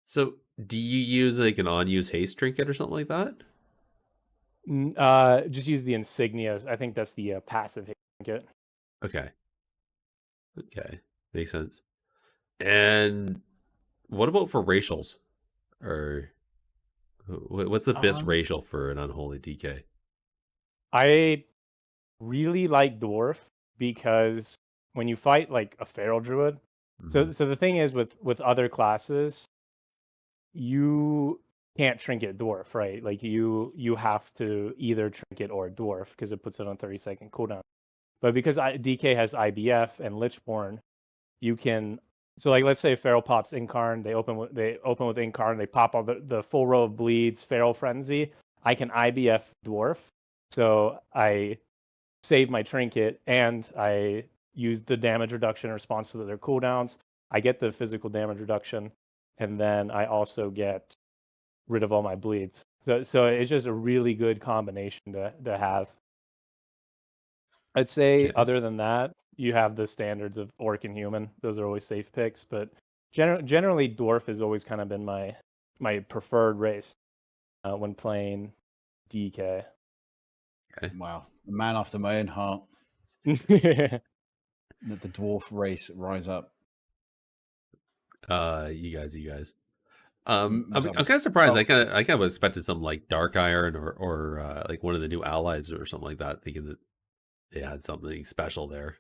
So do you use like an on-use haste trinket or something like that? Just use the insignias. I think that's the passive haste trinket. Okay. Okay. Makes sense. And what about for racials? Or what's the best racial for an unholy DK? I really like dwarf because when you fight like a feral druid, so the thing is with other classes, you can't trinket dwarf, right? Like you have to either trinket or dwarf because it puts it on 30-second cooldown. But because DK has IBF and Lichborn, you can. So like let's say feral pops Incarn, they open with Incarn, they pop all the full row of bleeds, feral frenzy. I can IBF dwarf, so I save my trinket and I use the damage reduction in response to their cooldowns. I get the physical damage reduction, and then I also get rid of all my bleeds. So it's just a really good combination to have. I'd say Okay. other than that, you have the standards of orc and human. Those are always safe picks, but generally dwarf has always kind of been my preferred race. when playing DK. Wow, a man after my own heart. Yeah. Let the dwarf race rise up. You guys. I'm What's up? kind of surprised. I kind of expected something like Dark Iron or like one of the new allies or something like that, thinking that they had something special there.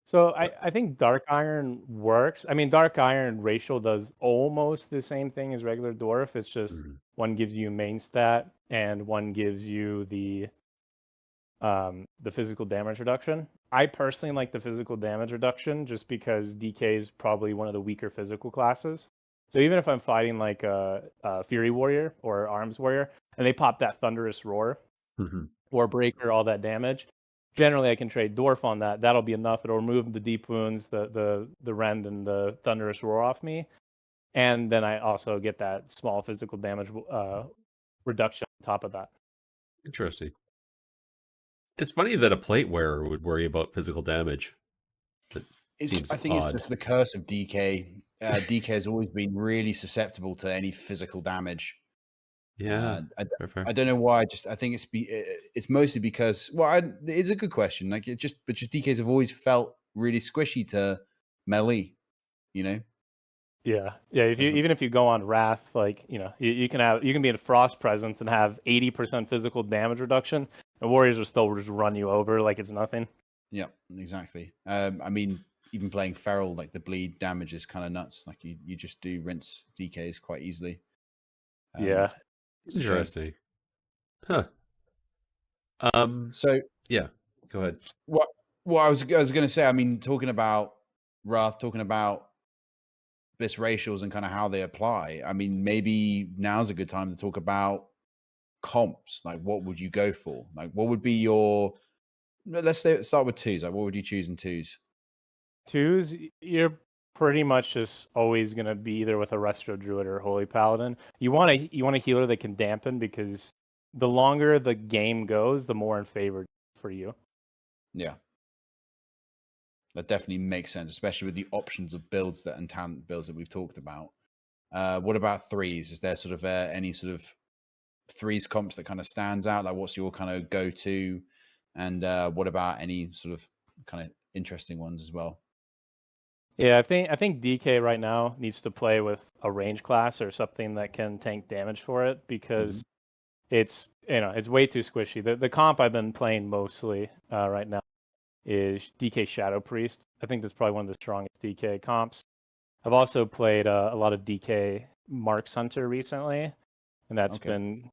So I think Dark Iron works. I mean, Dark Iron racial does almost the same thing as regular dwarf. It's just Mhm. one gives you main stat and one gives you the physical damage reduction. I personally like the physical damage reduction just because DK is probably one of the weaker physical classes. So even if I'm fighting like a Fury Warrior or Arms Warrior, and they pop that Thunderous Roar, Mhm. War Breaker, all that damage, generally I can trade Dwarf on that. That'll be enough. It'll remove the deep wounds, the rend, and the Thunderous Roar off me, and then I also get that small physical damage reduction on top of that. Interesting. It's funny that a plate wearer would worry about physical damage. That seems I think odd. it's just the curse of DK. DK has always been really susceptible to any physical damage. Yeah, fair. I don't know why. I think it's mostly because it's a good question. Like but just DKs have always felt really squishy to melee. You know. Yeah. Even if you go on Wrath, like you can be in Frost Presence and have 80% physical damage reduction, and Warriors will still just run you over like it's nothing. Yeah, exactly. I mean, even playing Feral, like the bleed damage is kind of nuts. Like you just do rinse DKs quite easily. Yeah. It's a shame. Interesting. Huh. So yeah, go ahead. what I was going to say, I mean, talking about Wrath, talking about Bliss racials and kind of how they apply. I mean, maybe now's a good time to talk about comps. Like, what would you go for? Like, what would be your? Let's start with twos. Like, what would you choose in twos? Twos, you're pretty much just always gonna be either with a Resto Druid or Holy Paladin. You want a healer that can dampen, because the longer the game goes, the more in favor for you. Yeah. That definitely makes sense, especially with the options of builds and talent builds that we've talked about. What about threes? Is there sort of any sort of threes comps that kind of stands out? Like, what's your kind of go-to? And what about any sort of kind of interesting ones as well? Yeah, I think DK right now needs to play with a range class or something that can tank damage for it, because it's it's way too squishy. The comp I've been playing mostly right now is DK Shadow Priest. I think that's probably one of the strongest DK comps. I've also played a lot of DK Marks Hunter recently, and that's been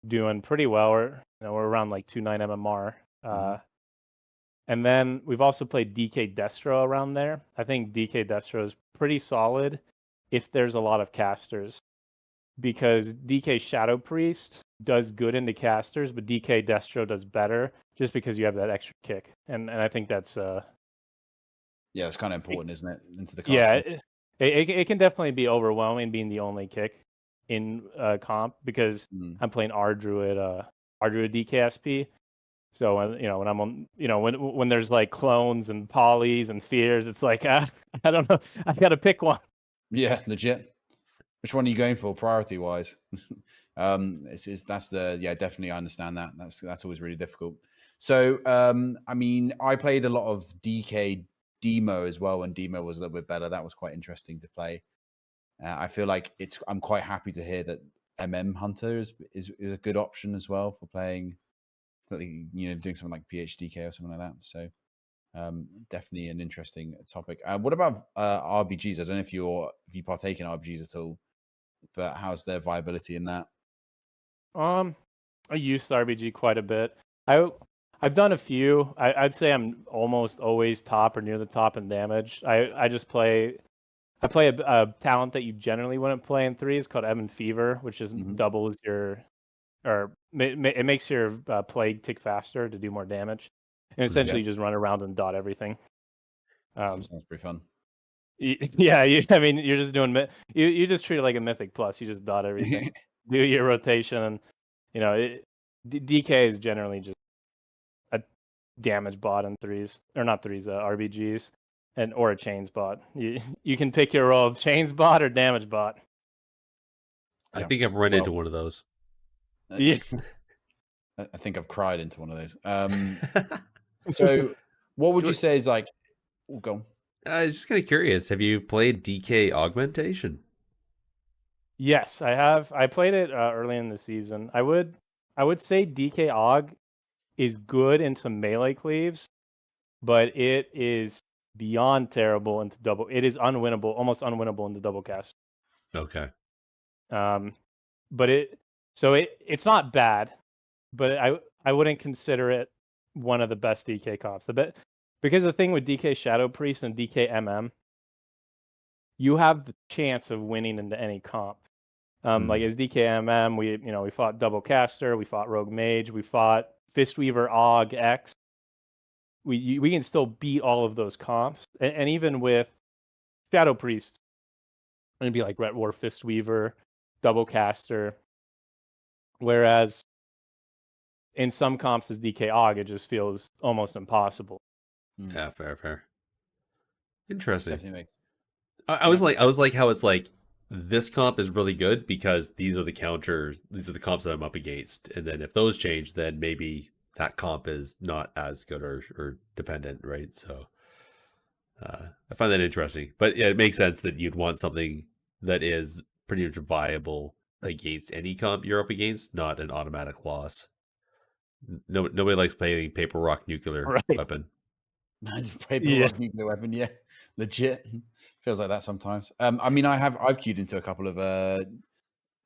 doing pretty well. We're around like 2.9 MMR. And then we've also played DK Destro around there. I think DK Destro is pretty solid if there's a lot of casters, because DK Shadow Priest does good into casters, but DK Destro does better just because you have that extra kick. And I think that's yeah, it's kind of important, isn't it? Into the yeah, casting. it can definitely be overwhelming being the only kick in comp, because I'm playing R Druid DKSP. So when I'm on, when there's like clones and polys and fears, it's like I don't know, I gotta pick one. Yeah, legit. Which one are you going for priority wise? That's definitely I understand that. That's always really difficult. So I mean, I played a lot of DK Demo as well when Demo was a little bit better. That was quite interesting to play. I feel like I'm quite happy to hear that Hunter is a good option as well for playing, doing something like PHDK or something like that. So definitely an interesting topic. What about RBGs? I don't know if you partake in RBGs at all, but how's their viability in that? I use RBG quite a bit. I've done a few. I'd say I'm almost always top or near the top in damage. I play a talent that you generally wouldn't play in threes called Ebon Fever, which is doubles your, or it makes your plague tick faster to do more damage, and essentially you just run around and dot everything. Sounds pretty fun. Yeah, I mean, you're just doing you just treat it like a mythic plus. You just dot everything, do your rotation, and DK is generally just a damage bot in threes, or not threes, RBGs, or a chains bot. You can pick your role of chains bot or damage bot. I think I've run into one of those. Yeah. I think I've cried into one of those. So what would you say is like? Oh, go on. I was just kind of curious. Have you played DK Augmentation? Yes, I have. I played it early in the season. I would say DK Aug is good into melee cleaves, but it is beyond terrible into double. It is unwinnable, almost unwinnable into double cast. Okay. But it's not bad, but I wouldn't consider it one of the best DK comps. Because the thing with DK Shadow Priest and DK MM, you have the chance of winning into any comp. Like as DK MM, we fought Double Caster, we fought Rogue Mage, we fought Fistweaver Aug X. We can still beat all of those comps, and even with Shadow Priest, it'd be like Ret War Fistweaver, Double Caster. Whereas in some comps as DK Aug, it just feels almost impossible. Yeah, fair. Interesting. Definitely makes. I was like how it's like this comp is really good because these are the counters, these are the comps that I'm up against, and then if those change, then maybe that comp is not as good or dependent, right? So I find that interesting, but yeah, it makes sense that you'd want something that is pretty much viable against any comp you're up against, not an automatic loss. Nobody likes playing paper rock nuclear Right. weapon. Paper rock nuclear weapon, yeah, legit. Feels like that sometimes. I mean, I've queued into a couple of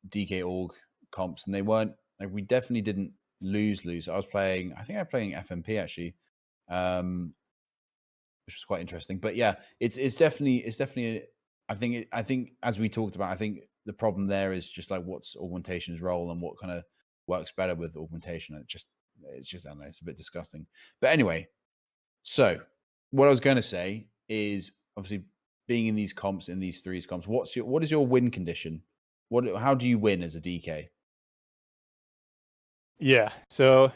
DK Org comps, and they weren't like we definitely didn't lose. I was playing FMP actually, which was quite interesting. But yeah, it's definitely. I think as we talked about, I think the problem there is just like what's augmentation's role and what kind of works better with augmentation. It's just I don't know, it's a bit disgusting. But anyway, so what I was going to say is obviously being in these comps, in these threes comps, what is your win condition? How do you win as a DK? Yeah. So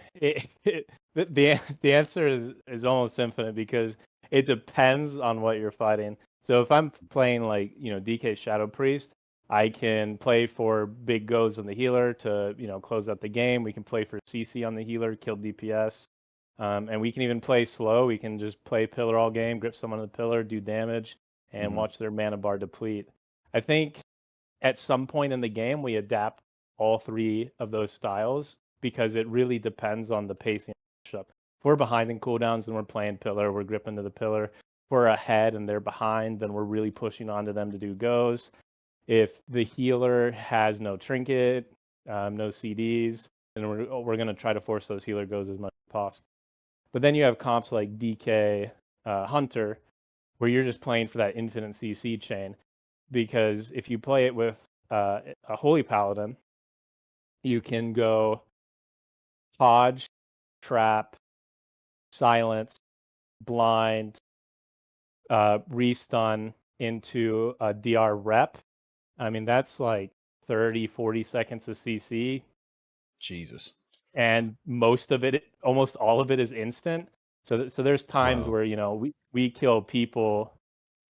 the answer is almost infinite because it depends on what you're fighting. So if I'm playing like DK Shadow Priest, I can play for big goes on the healer to close out the game. We can play for CC on the healer, kill DPS, and we can even play slow. We can just play pillar all game, grip someone on the pillar, do damage, and watch their mana bar deplete. I think at some point in the game we adapt all three of those styles because it really depends on the pacing of the. If we're behind in cooldowns, then we're playing pillar, we're gripping to the pillar. If we're ahead and they're behind, then we're really pushing onto them to do goes. If the healer has no trinket, no CDs, then we're going to try to force those healer goes as much as possible. But then you have comps like DK Hunter, where you're just playing for that infinite CC chain. Because if you play it with a Holy Paladin, you can go Hodge, Trap, Silence, Blind, Restun into a DR Rep. I mean, that's like 30, 40 seconds of CC. Jesus. And almost all of it is instant. So there's times Wow. where, we kill people,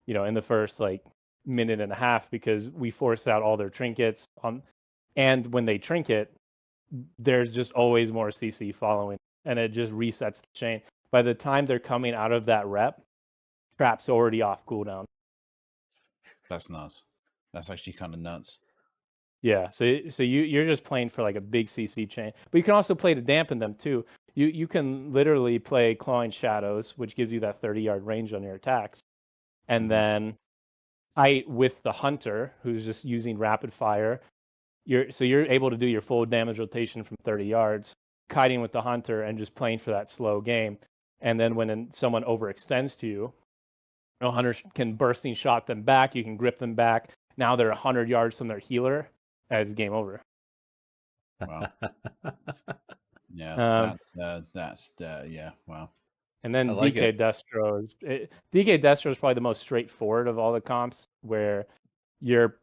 in the first like minute and a half because we force out all their trinkets and when they trinket, there's just always more CC following, and it just resets the chain. By the time they're coming out of that rep, Trap's already off cooldown. That's nuts. That's actually kind of nuts. Yeah, so you're just playing for like a big CC chain, but you can also play to dampen them too. You can literally play Clawing Shadows, which gives you that 30-yard range on your attacks, and then fight with the Hunter, who's just using rapid fire. You're able to do your full damage rotation from 30 yards, kiting with the Hunter and just playing for that slow game. And then when someone overextends to you, Hunter can bursting shot them back. You can grip them back. Now they're 100 yards from their healer. It's game over. Wow. Yeah, yeah. Wow. And then I like DK it. Destro is probably the most straightforward of all the comps, where your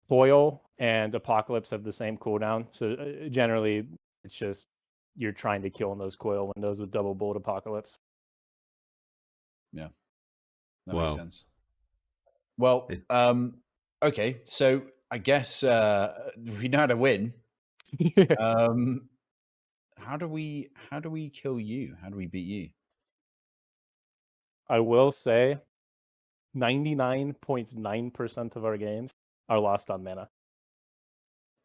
Coil and Apocalypse have the same cooldown. So generally, it's just you're trying to kill in those coil windows with double bolt Apocalypse. Yeah, that Wow. makes sense. Well, okay, so I guess we know how to win. How do we kill you? How do we beat you? I will say 99.9% of our games are lost on mana.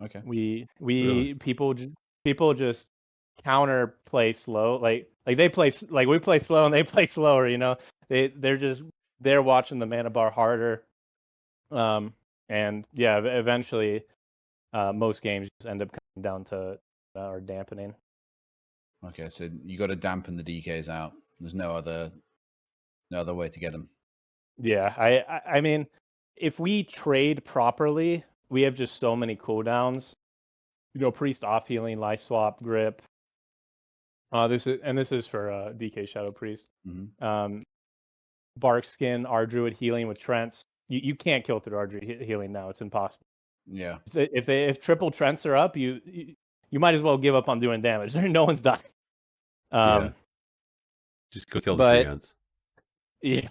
Okay. Really? People just counter play slow. Like they play like we play slow and they play slower, you know. They're watching the mana bar harder. And yeah, eventually most games just end up coming down to or dampening. Okay, so you got to dampen the DKs out. There's no other way to get them. Yeah, I mean, if we trade properly, we have just so many cooldowns. You know, priest off healing, life swap, grip. This is for DK Shadow Priest. Mm-hmm. Bark skin, our druid healing with Trents. You can't kill through our druid healing now. It's impossible. Yeah. If triple Trents are up, you might as well give up on doing damage. No one's dying. Yeah. Just go kill the but treants. yeah.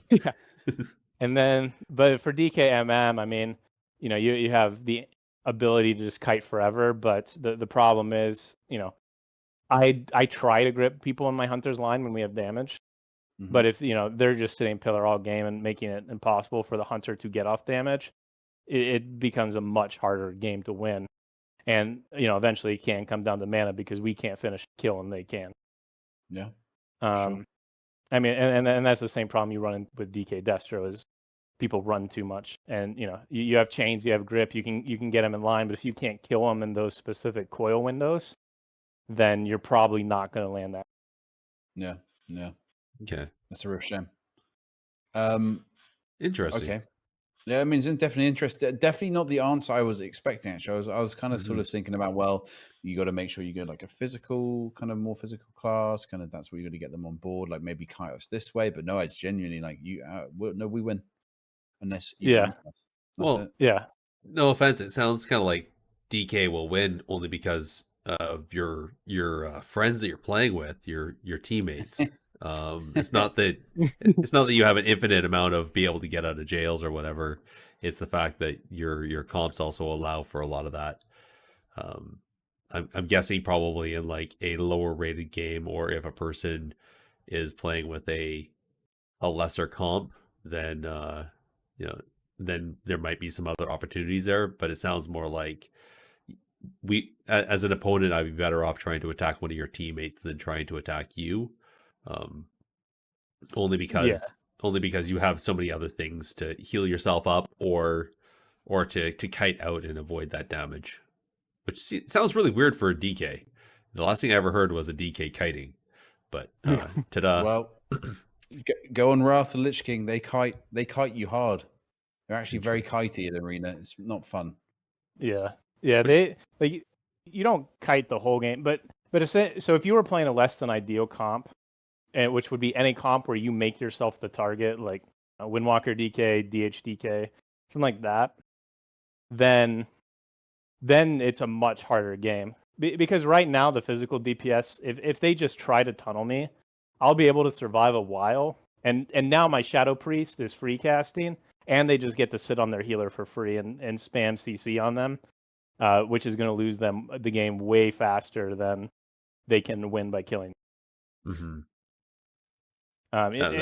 And then, but for DKMM, I mean, you know, you have the ability to just kite forever, but the problem is, you know, I try to grip people in my hunter's line when we have damage, Mm-hmm. but if you know they're just sitting pillar all game and making it impossible for the hunter to get off damage, it becomes a much harder game to win, and you know eventually it can come down to mana because we can't finish the kill and they can. Yeah. Sure. I mean, and that's the same problem you run with DK Destro is people run too much, and you know you have chains, you have grip, you can get them in line, but if you can't kill them in those specific coil windows, then you're probably not going to land that. Yeah. Okay. That's a real shame. Interesting. Okay. Yeah, I mean, it's definitely interesting. Definitely not the answer I was expecting. Actually, I was kind of sort Mhm. of thinking about, well, you got to make sure you go like a physical, kind of more physical class. Kind of that's where you got to get them on board. Like maybe kite us this way, but no, it's genuinely like you. No, we win unless you Yeah. dampen us. That's Well, it. Yeah. no offense, it sounds kind of like DK will win only because of your friends that you're playing with, your teammates. It's not that you have an infinite amount of be able to get out of jails or whatever. It's the fact that your comps also allow for a lot of that. I'm guessing probably in like a lower rated game, or if a person is playing with a lesser comp, then you know then there might be some other opportunities there. But it sounds more like as an opponent, I'd be better off trying to attack one of your teammates than trying to attack you. Um, only Yeah. because you have so many other things to heal yourself up or to kite out and avoid that damage, which sounds really weird for a DK. The last thing I ever heard was a DK kiting, but ta-da. Well, go on Wrath the Lich King. They kite you hard. They're actually very kitey in arena. It's not fun. Yeah. They like you don't kite the whole game, but so if you were playing a less than ideal comp, and which would be any comp where you make yourself the target, like Windwalker DK, DHDK, something like that, then it's a much harder game. Because right now the physical DPS, if they just try to tunnel me, I'll be able to survive a while. And now my Shadow Priest is free casting, and they just get to sit on their healer for free and spam CC on them, which is going to lose them the game way faster than they can win by killing. Mm-hmm.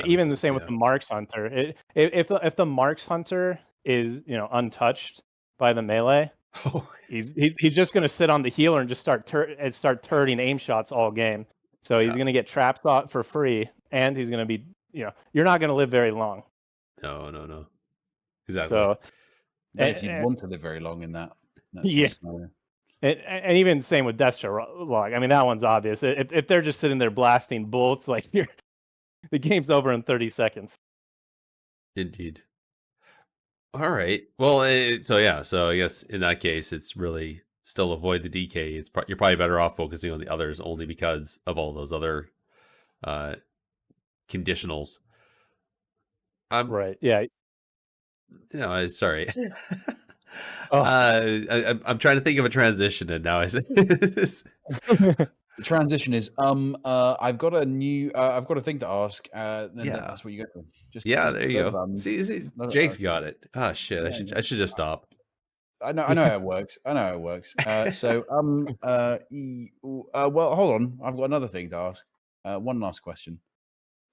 Even the same with the Marks Hunter. If the Marks Hunter is untouched by the melee, he's just going to sit on the healer and just start turreting aim shots all game. So he's going to get trapped for free, and he's going to be you're not going to live very long. No. Exactly. So if you want to live very long in that yeah. scenario. And even same with Destro Log. I mean, that one's obvious. If they're just sitting there blasting bolts, like the game's over in 30 seconds. Indeed. All right. Well, so I guess in that case, it's really still avoid the DK. You're probably better off focusing on the others only because of all those other conditionals. Right. Yeah. No, sorry. Oh. I'm trying to think of a transition, and now I say The transition is I've got a thing to ask. That's what you go for. There you go. See, Jake's got it. Oh shit, I should just stop. I know how it works. Well, hold on. I've got another thing to ask. One last question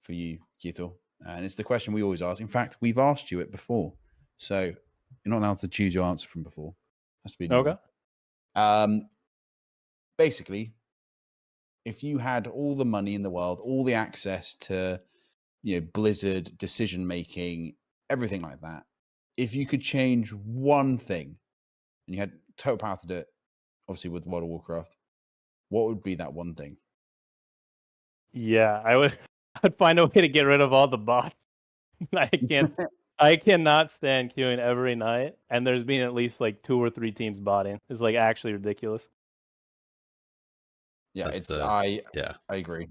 for you, Keator, and it's the question we always ask. In fact, we've asked you it before, so you're not allowed to choose your answer from before. Has to be a new Okay. one. Basically, if you had all the money in the world, all the access to, Blizzard decision making, everything like that, if you could change one thing, and you had total power to do it, obviously with World of Warcraft, what would be that one thing? Yeah, I'd find a way to get rid of all the bots. I cannot stand queuing every night, and there's been at least like 2 or 3 teams botting. It's like actually ridiculous. Yeah, That's, I yeah. agree.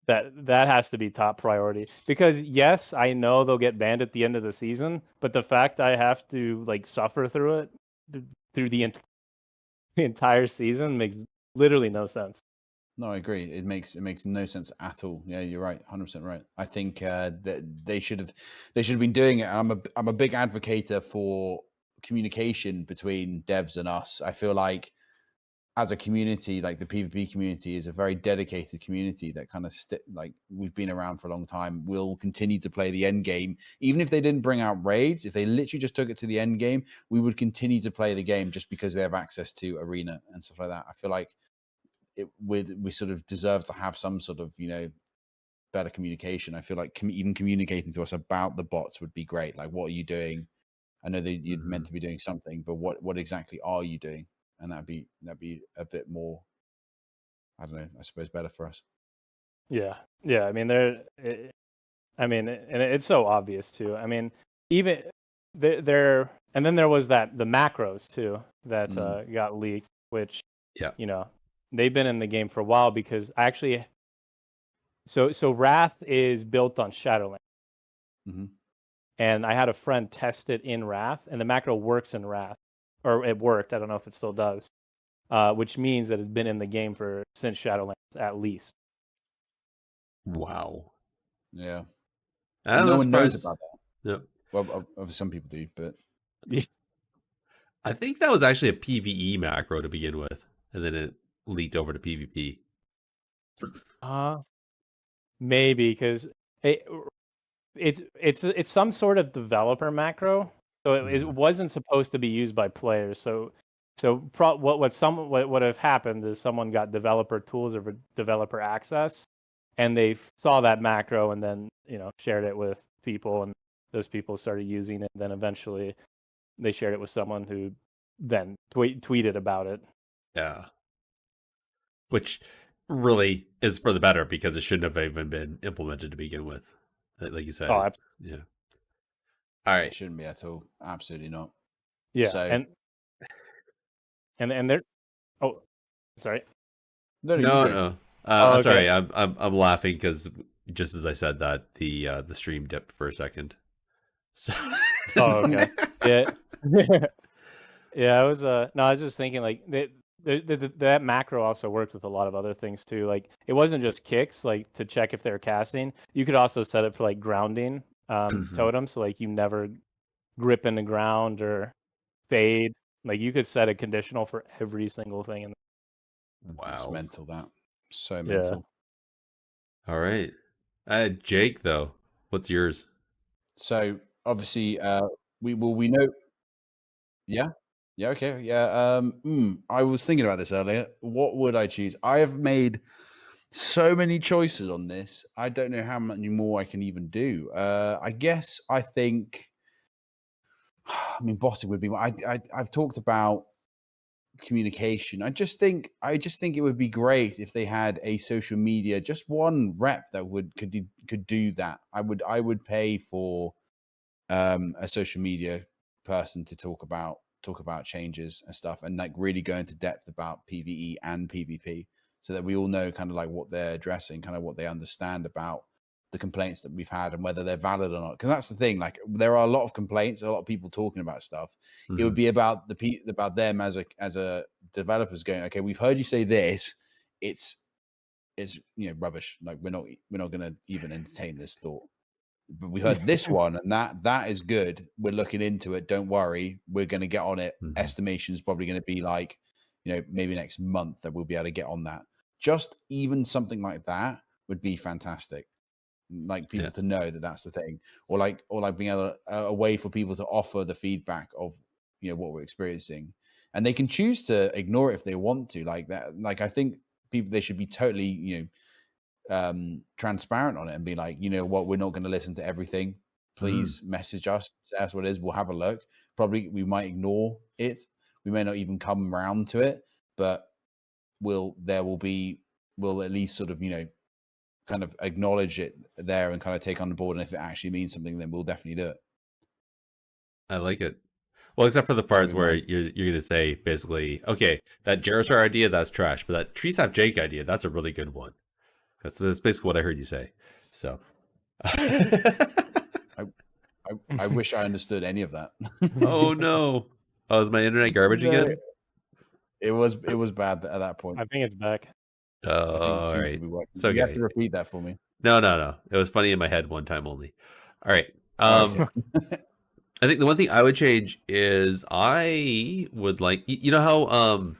That has to be top priority, because yes, I know they'll get banned at the end of the season, but the fact I have to like suffer through it through the entire season makes literally no sense. No, I agree. It makes no sense at all. Yeah, you're right, 100% right. I think that they should have been doing it. I'm a big advocate for communication between devs and us. I feel like as a community, like the PvP community is a very dedicated community that kind of like we've been around for a long time. We'll continue to play the end game, even if they didn't bring out raids. If they literally just took it to the end game, we would continue to play the game just because they have access to arena and stuff like that. I feel like we sort of deserve to have some sort of better communication. I feel like even communicating to us about the bots would be great. Like, what are you doing? I know that you're meant to be doing something, but what exactly are you doing? And that'd be a bit more, I don't know, I suppose better for us. Yeah. I mean, and it's so obvious too. I mean, even there, and then there was the macros too that got leaked, which they've been in the game for a while, because actually, so Wrath is built on Shadowlands, and I had a friend test it in Wrath, and the macro works in Wrath, or it worked. I don't know if it still does, which means that it's been in the game since Shadowlands at least. Wow. Yeah. No one knows about that. Yep. Well, some people do, but I think that was actually a PvE macro to begin with, and then it leaked over to PvP. Maybe because it's some sort of developer macro, so it wasn't supposed to be used by players. So what would have happened is someone got developer tools or developer access, and they saw that macro and then shared it with people, and those people started using it. And then eventually they shared it with someone who then tweeted about it. Yeah. Which really is for the better, because it shouldn't have even been implemented to begin with. Like you said. Yeah. All right. It shouldn't be at all. Absolutely not. Yeah. So, and they're sorry. No. I'm sorry. I'm laughing because just as I said that, the stream dipped for a second. So... okay. Yeah. Yeah. I was no. I was just thinking like that macro also works with a lot of other things too. Like, it wasn't just kicks, like to check if they're casting. You could also set it for like grounding totems, so like you never grip in the ground or fade. Like, you could set a conditional for every single thing. Wow. That's mental. That so Yeah. mental. All right. Jake, though, what's yours? So obviously, we know. Yeah. Okay. Yeah. I was thinking about this earlier. What would I choose? I have made so many choices on this. I don't know how many more I can even do. I guess I think. I mean, bossing would be. I've talked about communication. I just think it would be great if they had a social media, just one rep that could do that. I would pay for a social media person to talk about changes and stuff, and like really go into depth about PvE and PvP, so that we all know kind of like what they're addressing, kind of what they understand about the complaints that we've had and whether they're valid or not. Because that's the thing, like there are a lot of complaints, a lot of people talking about stuff. It would be about about them as a developers going, okay, we've heard you say this, it's rubbish, like we're not going to even entertain this thought. But we heard this one, and that is good. We're looking into it. Don't worry, we're going to get on it. Mhm. Estimation is probably going to be like, maybe next month that we'll be able to get on that. Just even something like that would be fantastic. Like people to know that that's the thing, or like being able a way for people to offer the feedback of what we're experiencing, and they can choose to ignore it if they want to. Like that, like I think they should be totally transparent on it and be like, what, we're not going to listen to everything. Please message us, say us what it is. We'll have a look. Probably we might ignore it. We may not even come around to it, but we'll at least sort of kind of acknowledge it there and kind of take on the board. And if it actually means something, then we'll definitely do it. I like it. Well, except for the part Maybe where mine. you're going to say basically, okay, that Gerrisar idea, that's trash, but that TreesapJake idea, that's a really good one. That's basically what I heard you say. So, I wish I understood any of that. oh no, oh, is my internet garbage again? It was bad at that point. I think it's back. I think it All seems right. to be working. So You have to repeat that for me. No. It was funny in my head one time only. All right. Okay. I think the one thing I would change is I would like, how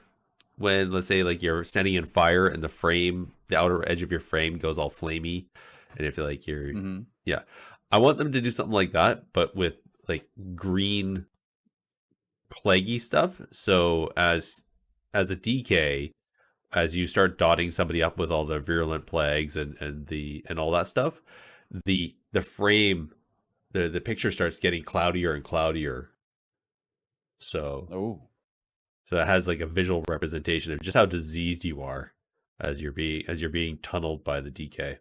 when, let's say, like you're standing in fire and the outer edge of your frame goes all flamey, and if like you're yeah, I want them to do something like that, but with like green plaguey stuff. So as a DK, as you start dotting somebody up with all the virulent plagues and all that stuff, the frame, the picture starts getting cloudier and cloudier. So it has like a visual representation of just how diseased you are as you're being tunneled by the DK.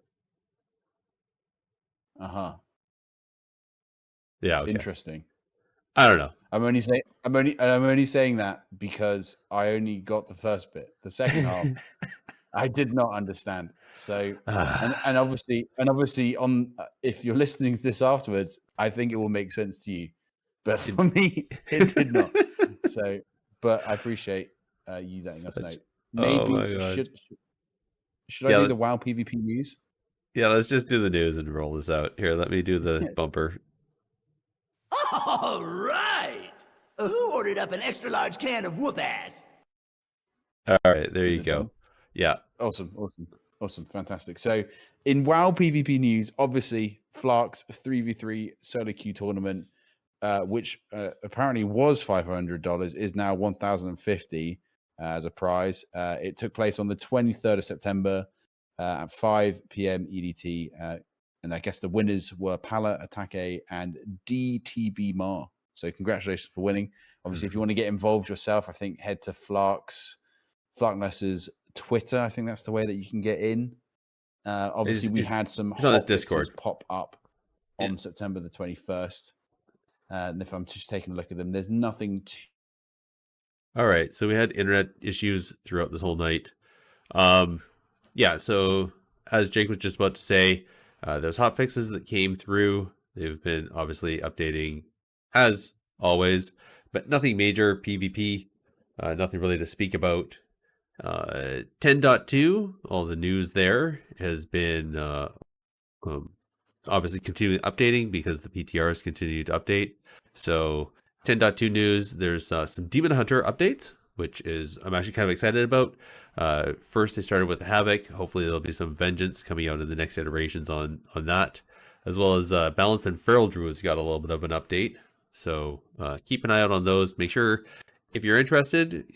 Yeah. Okay. Interesting. I don't know. I'm only saying that because I only got the first bit. The second half, I did not understand. So, and obviously, on if you're listening to this afterwards, I think it will make sense to you. But for me, it did not. So, but I appreciate you letting us know. Maybe my God. should I do the WoW PvP news? Yeah, let's just do the news and roll this out. Here, let me do the bumper. All right. Who ordered up an extra large can of whoop ass? All right, there you go. Done? Yeah. Awesome. Fantastic. So in WoW PvP news, obviously Flark's 3v3 solo queue tournament, which apparently was $500, is now $1,050 as a prize. It took place on the 23rd of September at 5 p.m. EDT. And I guess the winners were Pala, Atake, and DTB Mar. So congratulations for winning. Obviously, if you want to get involved yourself, I think head to Flarkness's Twitter. I think that's the way that you can get in. Obviously, we had some hot Discord pop up on September the 21st. And if I'm just taking a look at them, there's nothing to... All right. So we had internet issues throughout this whole night. Yeah, so as Jake was just about to say, there's hot fixes that came through. They've been obviously updating as always, but nothing major PvP, nothing really to speak about. 10.2, all the news there has been obviously continuing updating because the PTRs continue to update. So 10.2 news, there's some Demon Hunter updates, which is I'm actually kind of excited about. First, they started with Havoc. Hopefully, there'll be some Vengeance coming out in the next iterations on that, as well as Balance and Feral Druids got a little bit of an update. So keep an eye out on those. Make sure if you're interested,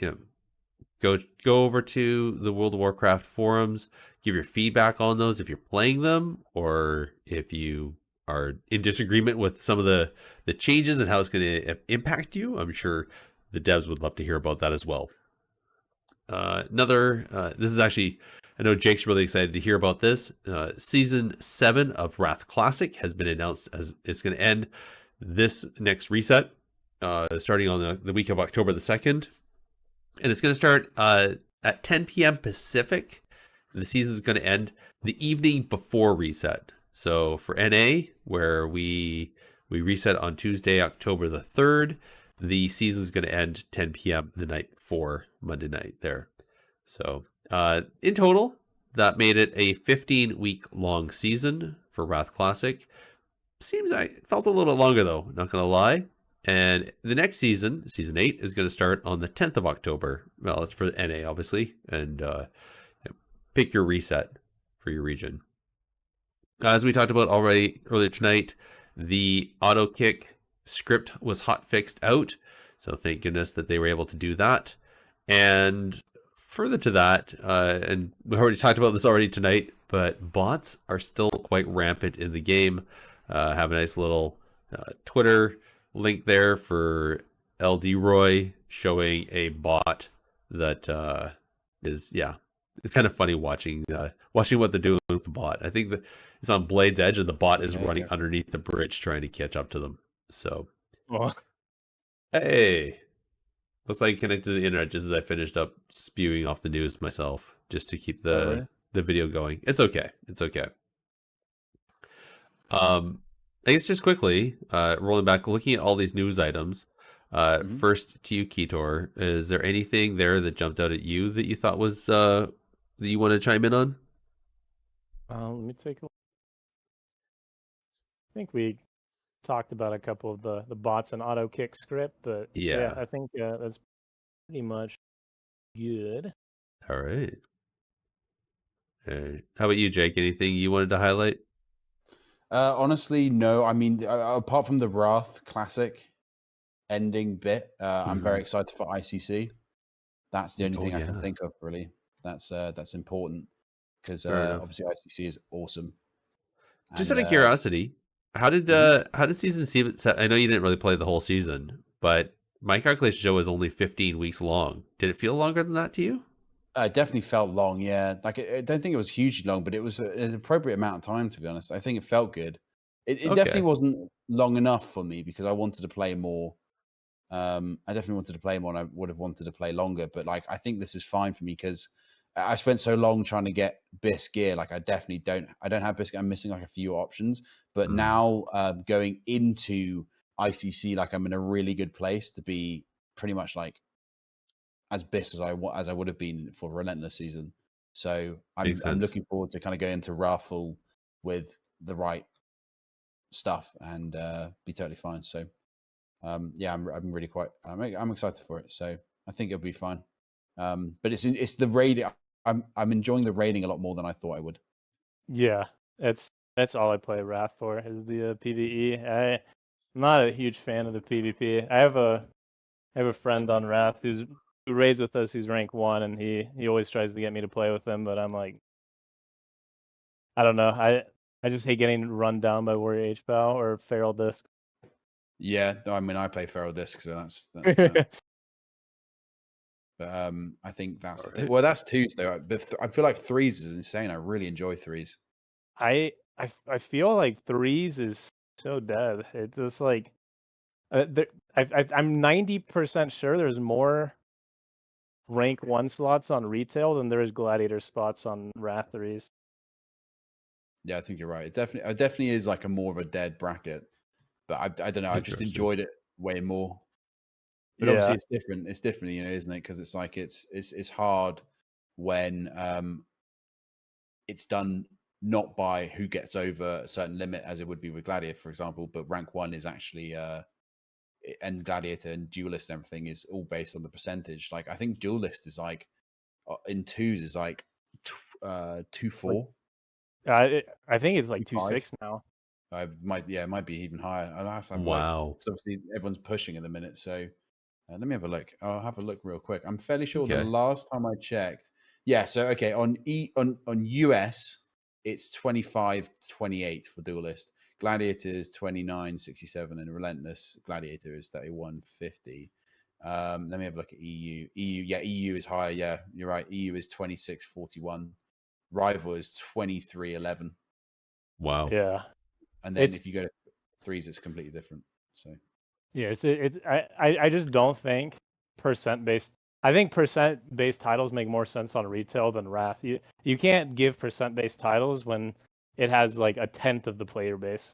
go over to the World of Warcraft forums, give your feedback on those if you're playing them, or if you are in disagreement with some of the changes and how it's going to impact you. I'm sure the devs would love to hear about that as well. This is actually, I know Jake's really excited to hear about this. Season 7 of Wrath Classic has been announced as it's going to end this next reset, starting on the week of October the 2nd. And it's going to start at 10 p.m. Pacific. The season is going to end the evening before reset. So for NA, where we reset on Tuesday, October the 3rd, the season is going to end 10 p.m. the night before Monday night there. So in total, that made it a 15-week long season for Wrath Classic. seems like it felt a little longer though, not gonna lie. And the next season, season 8, is going to start on the 10th of October. Well, it's for the NA, obviously, and pick your reset for your region. As we talked about already earlier tonight, the auto kick script was hot fixed out, so thank goodness that they were able to do that. And further to that, and we already talked about this already tonight, but bots are still quite rampant in the game. Have a nice little Twitter link there for LD Roy showing a bot that is, yeah, it's kind of funny watching what they're doing with the bot. I think that it's on Blade's Edge and the bot is running underneath the bridge trying to catch up to them. So, hey, looks like connected to the internet just as I finished up spewing off the news myself, just to keep the video going. It's okay. It's okay. I guess just quickly, rolling back, looking at all these news items. First to you, Keator, is there anything there that jumped out at you that you thought was that you want to chime in on? Let me take a look. I think we talked about a couple of the bots and auto kick script, but yeah, I think that's pretty much good. All right. How about you, Jake? Anything you wanted to highlight? Honestly, no. I mean, apart from the Wrath Classic ending bit, I'm very excited for ICC. That's the only thing I can think of, really. That's important because obviously ICC is awesome. Just out of curiosity, how did season 7? I know you didn't really play the whole season, but my calculation show is only 15 weeks long. Did it feel longer than that to you? It definitely felt long, yeah. Like I don't think it was hugely long, but it was an appropriate amount of time, to be honest. I think it felt good. It definitely wasn't long enough for me because I wanted to play more. I definitely wanted to play more, and I would have wanted to play longer. But like, I think this is fine for me because I spent so long trying to get BIS gear. Like, I definitely don't. I don't have BIS. I'm missing like a few options. But now going into ICC, like I'm in a really good place to be pretty much like as BIS as I would have been for Relentless season. So I'm looking forward to kind of going to Raffle with the right stuff and be totally fine. So yeah, I'm really quite I'm excited for it. So I think it'll be fine. But it's the raiding. I'm enjoying the raiding a lot more than I thought I would. Yeah, that's all I play Wrath for is the PvE. I'm not a huge fan of the PvP. I have a friend on Wrath who raids with us who's rank 1, and he always tries to get me to play with him, but I'm like, I don't know. I just hate getting run down by Warrior HPAL or Feral Disc. Yeah, I mean I play Feral Disc, so that's that. But I think that's well, that's 2s though. But I feel like 3s is insane. I really enjoy 3s. I feel like 3s is so dead. It's just like I'm 90% sure there's more rank 1 slots on retail than there is gladiator spots on Wrath 3s. Yeah, I think you're right. It definitely is like a more of a dead bracket. But I don't know. I just enjoyed it way more. But obviously, it's different. It's different, isn't it? Because it's like it's hard when it's done not by who gets over a certain limit, as it would be with Gladiator, for example. But rank 1 is actually and Gladiator and Duelist and everything is all based on the percentage. Like I think Duelist is like in 2s is like 2-4. I think it's like 2-6 now. It might be even higher. I'll have to have a look. So obviously everyone's pushing at the minute. So let me have a look. I'll have a look real quick. I'm fairly sure the last time I checked. Yeah. So okay, on US, it's 25-28 for Duelist. Gladiator is 29-67, and Relentless Gladiator is 31-50. Let me have a look at EU. EU is higher. Yeah, you're right. EU is 26-41. Rival is 23-11. Wow. Yeah. And then if you go to 3s, it's completely different. So yeah, I just don't think percent-based. I think percent-based titles make more sense on retail than Wrath. You can't give percent-based titles when it has like a tenth of the player base.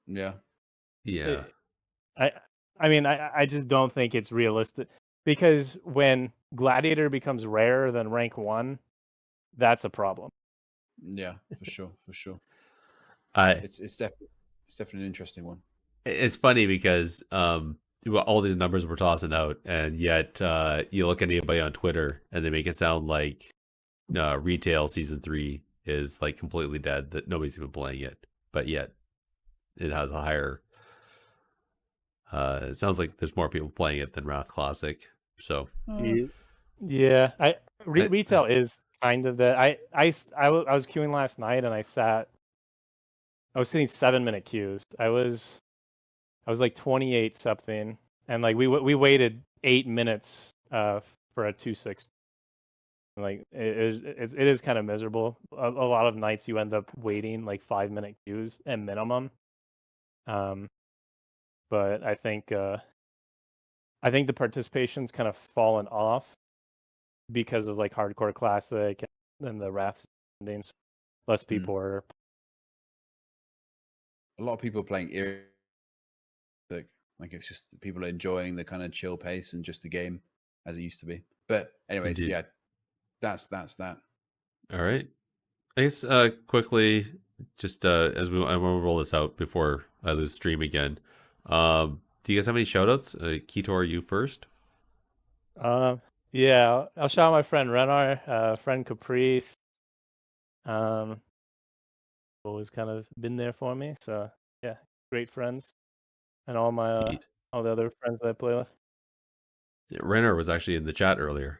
Yeah. Yeah. I mean, I just don't think it's realistic because when Gladiator becomes rarer than rank 1, that's a problem. Yeah, for sure. It's definitely It's definitely an interesting one. It's funny because all these numbers we're tossing out, and yet you look at anybody on Twitter and they make it sound like retail season 3 is like completely dead, that nobody's even playing it, but yet it has a higher. It sounds like there's more people playing it than Wrath Classic. So Yeah, retail is kind of the I was queuing last night and I was sitting 7-minute queues. I was like 28 something, and like we waited 8 minutes for a 260. Like it is kind of miserable. A lot of nights you end up waiting like 5-minute queues at minimum. But I think the participation's kind of fallen off because of like Hardcore Classic and the Wrath endings. Less people are. A lot of people are playing like it's just people are enjoying the kind of chill pace and just the game as it used to be. But anyways, Indeed. yeah, that's that. All right. I guess quickly, just as I want to roll this out before I lose stream again. Do you guys have any shoutouts? Keator, you first. Yeah, I'll shout out my friend Renar, friend Caprice. Always kind of been there for me. So yeah, great friends, and all my all the other friends that I play with. Yeah, Renner was actually in the chat earlier.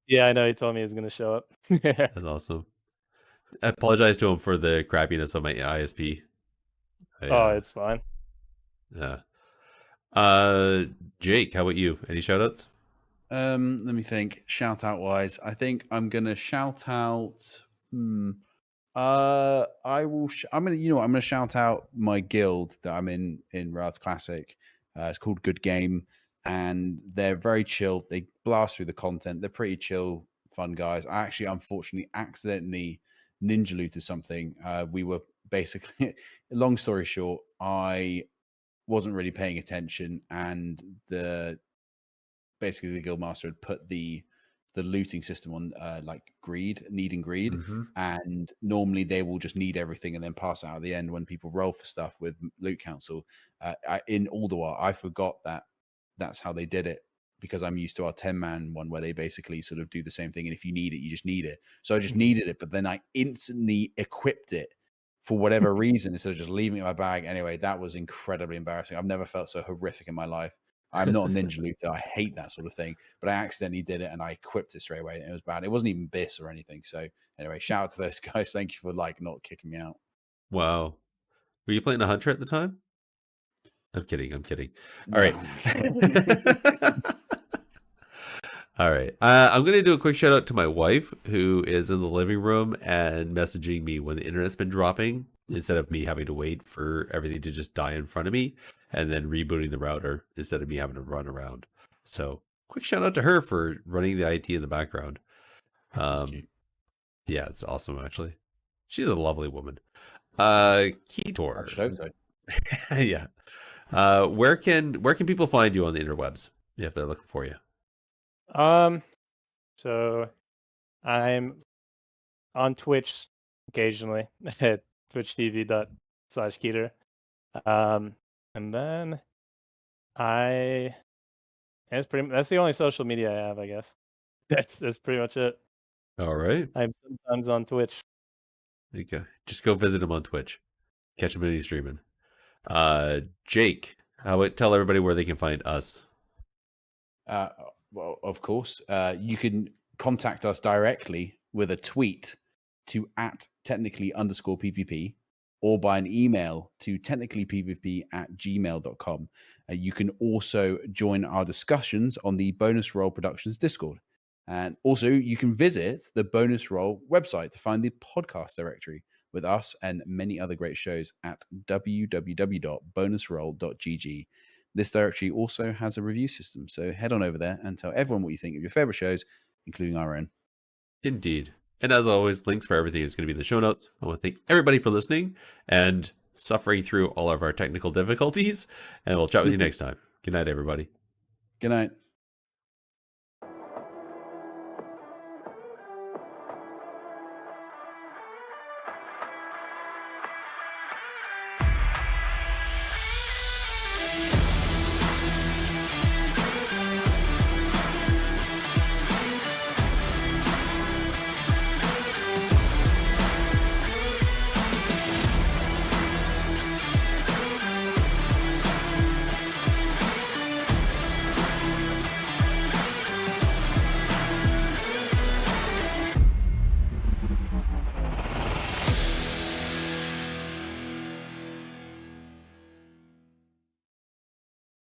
Yeah, I know. He told me he was going to show up. That's awesome. I apologize to him for the crappiness of my ISP. It's fine. Yeah. Jake, how about you? Any shoutouts? Let me think. Shout out wise, I think I'm gonna shout out. I will. I'm gonna. I'm gonna shout out my guild that I'm in Wrath Classic. It's called Good Game, and they're very chill. They blast through the content. They're pretty chill, fun guys. I actually, unfortunately, accidentally ninja looted something. We were basically, long story short, I wasn't really paying attention, and basically the guildmaster had put the looting system on like need and greed, and normally they will just need everything and then pass out at the end when people roll for stuff with loot council. In Alderwar, I forgot that that's how they did it, because I'm used to our 10-man one where they basically sort of do the same thing, and if you need it, you just need it. So I just needed it, but then I instantly equipped it for whatever reason instead of just leaving it in my bag. Anyway, that was incredibly embarrassing. I've never felt so horrific in my life. I'm not a ninja looter. I hate that sort of thing, but I accidentally did it and I equipped it straight away. And it was bad. It wasn't even BIS or anything. So anyway, shout out to those guys. Thank you for like not kicking me out. Wow. Were you playing a hunter at the time? I'm kidding. All No. right. All right. I'm going to do a quick shout out to my wife, who is in the living room and messaging me when the internet's been dropping, instead of me having to wait for everything to just die in front of me and then rebooting the router instead of me having to run around. So quick shout out to her for running the IT in the background. That's cute. Yeah, it's awesome, actually. She's a lovely woman. Keator. I should hope so. Yeah. Where can people find you on the interwebs if they're looking for you? So I'm on Twitch occasionally at twitch.tv/Keator. And then that's the only social media I have, I guess. That's pretty much it. All right. I'm sometimes on Twitch. There you go. Just go visit him on Twitch. Catch him when he's streaming. Jake, tell everybody where they can find us. Well, of course, you can contact us directly with a tweet to @technically_PvP, or by an email to technicallypvp@gmail.com. You can also join our discussions on the Bonus Roll Productions Discord. And also, you can visit the Bonus Roll website to find the podcast directory with us and many other great shows at www.bonusroll.gg. This directory also has a review system, so head on over there and tell everyone what you think of your favorite shows, including our own. Indeed. And as always, links for everything is going to be in the show notes. I want to thank everybody for listening and suffering through all of our technical difficulties, and we'll chat with you next time. Good night, everybody. Good night.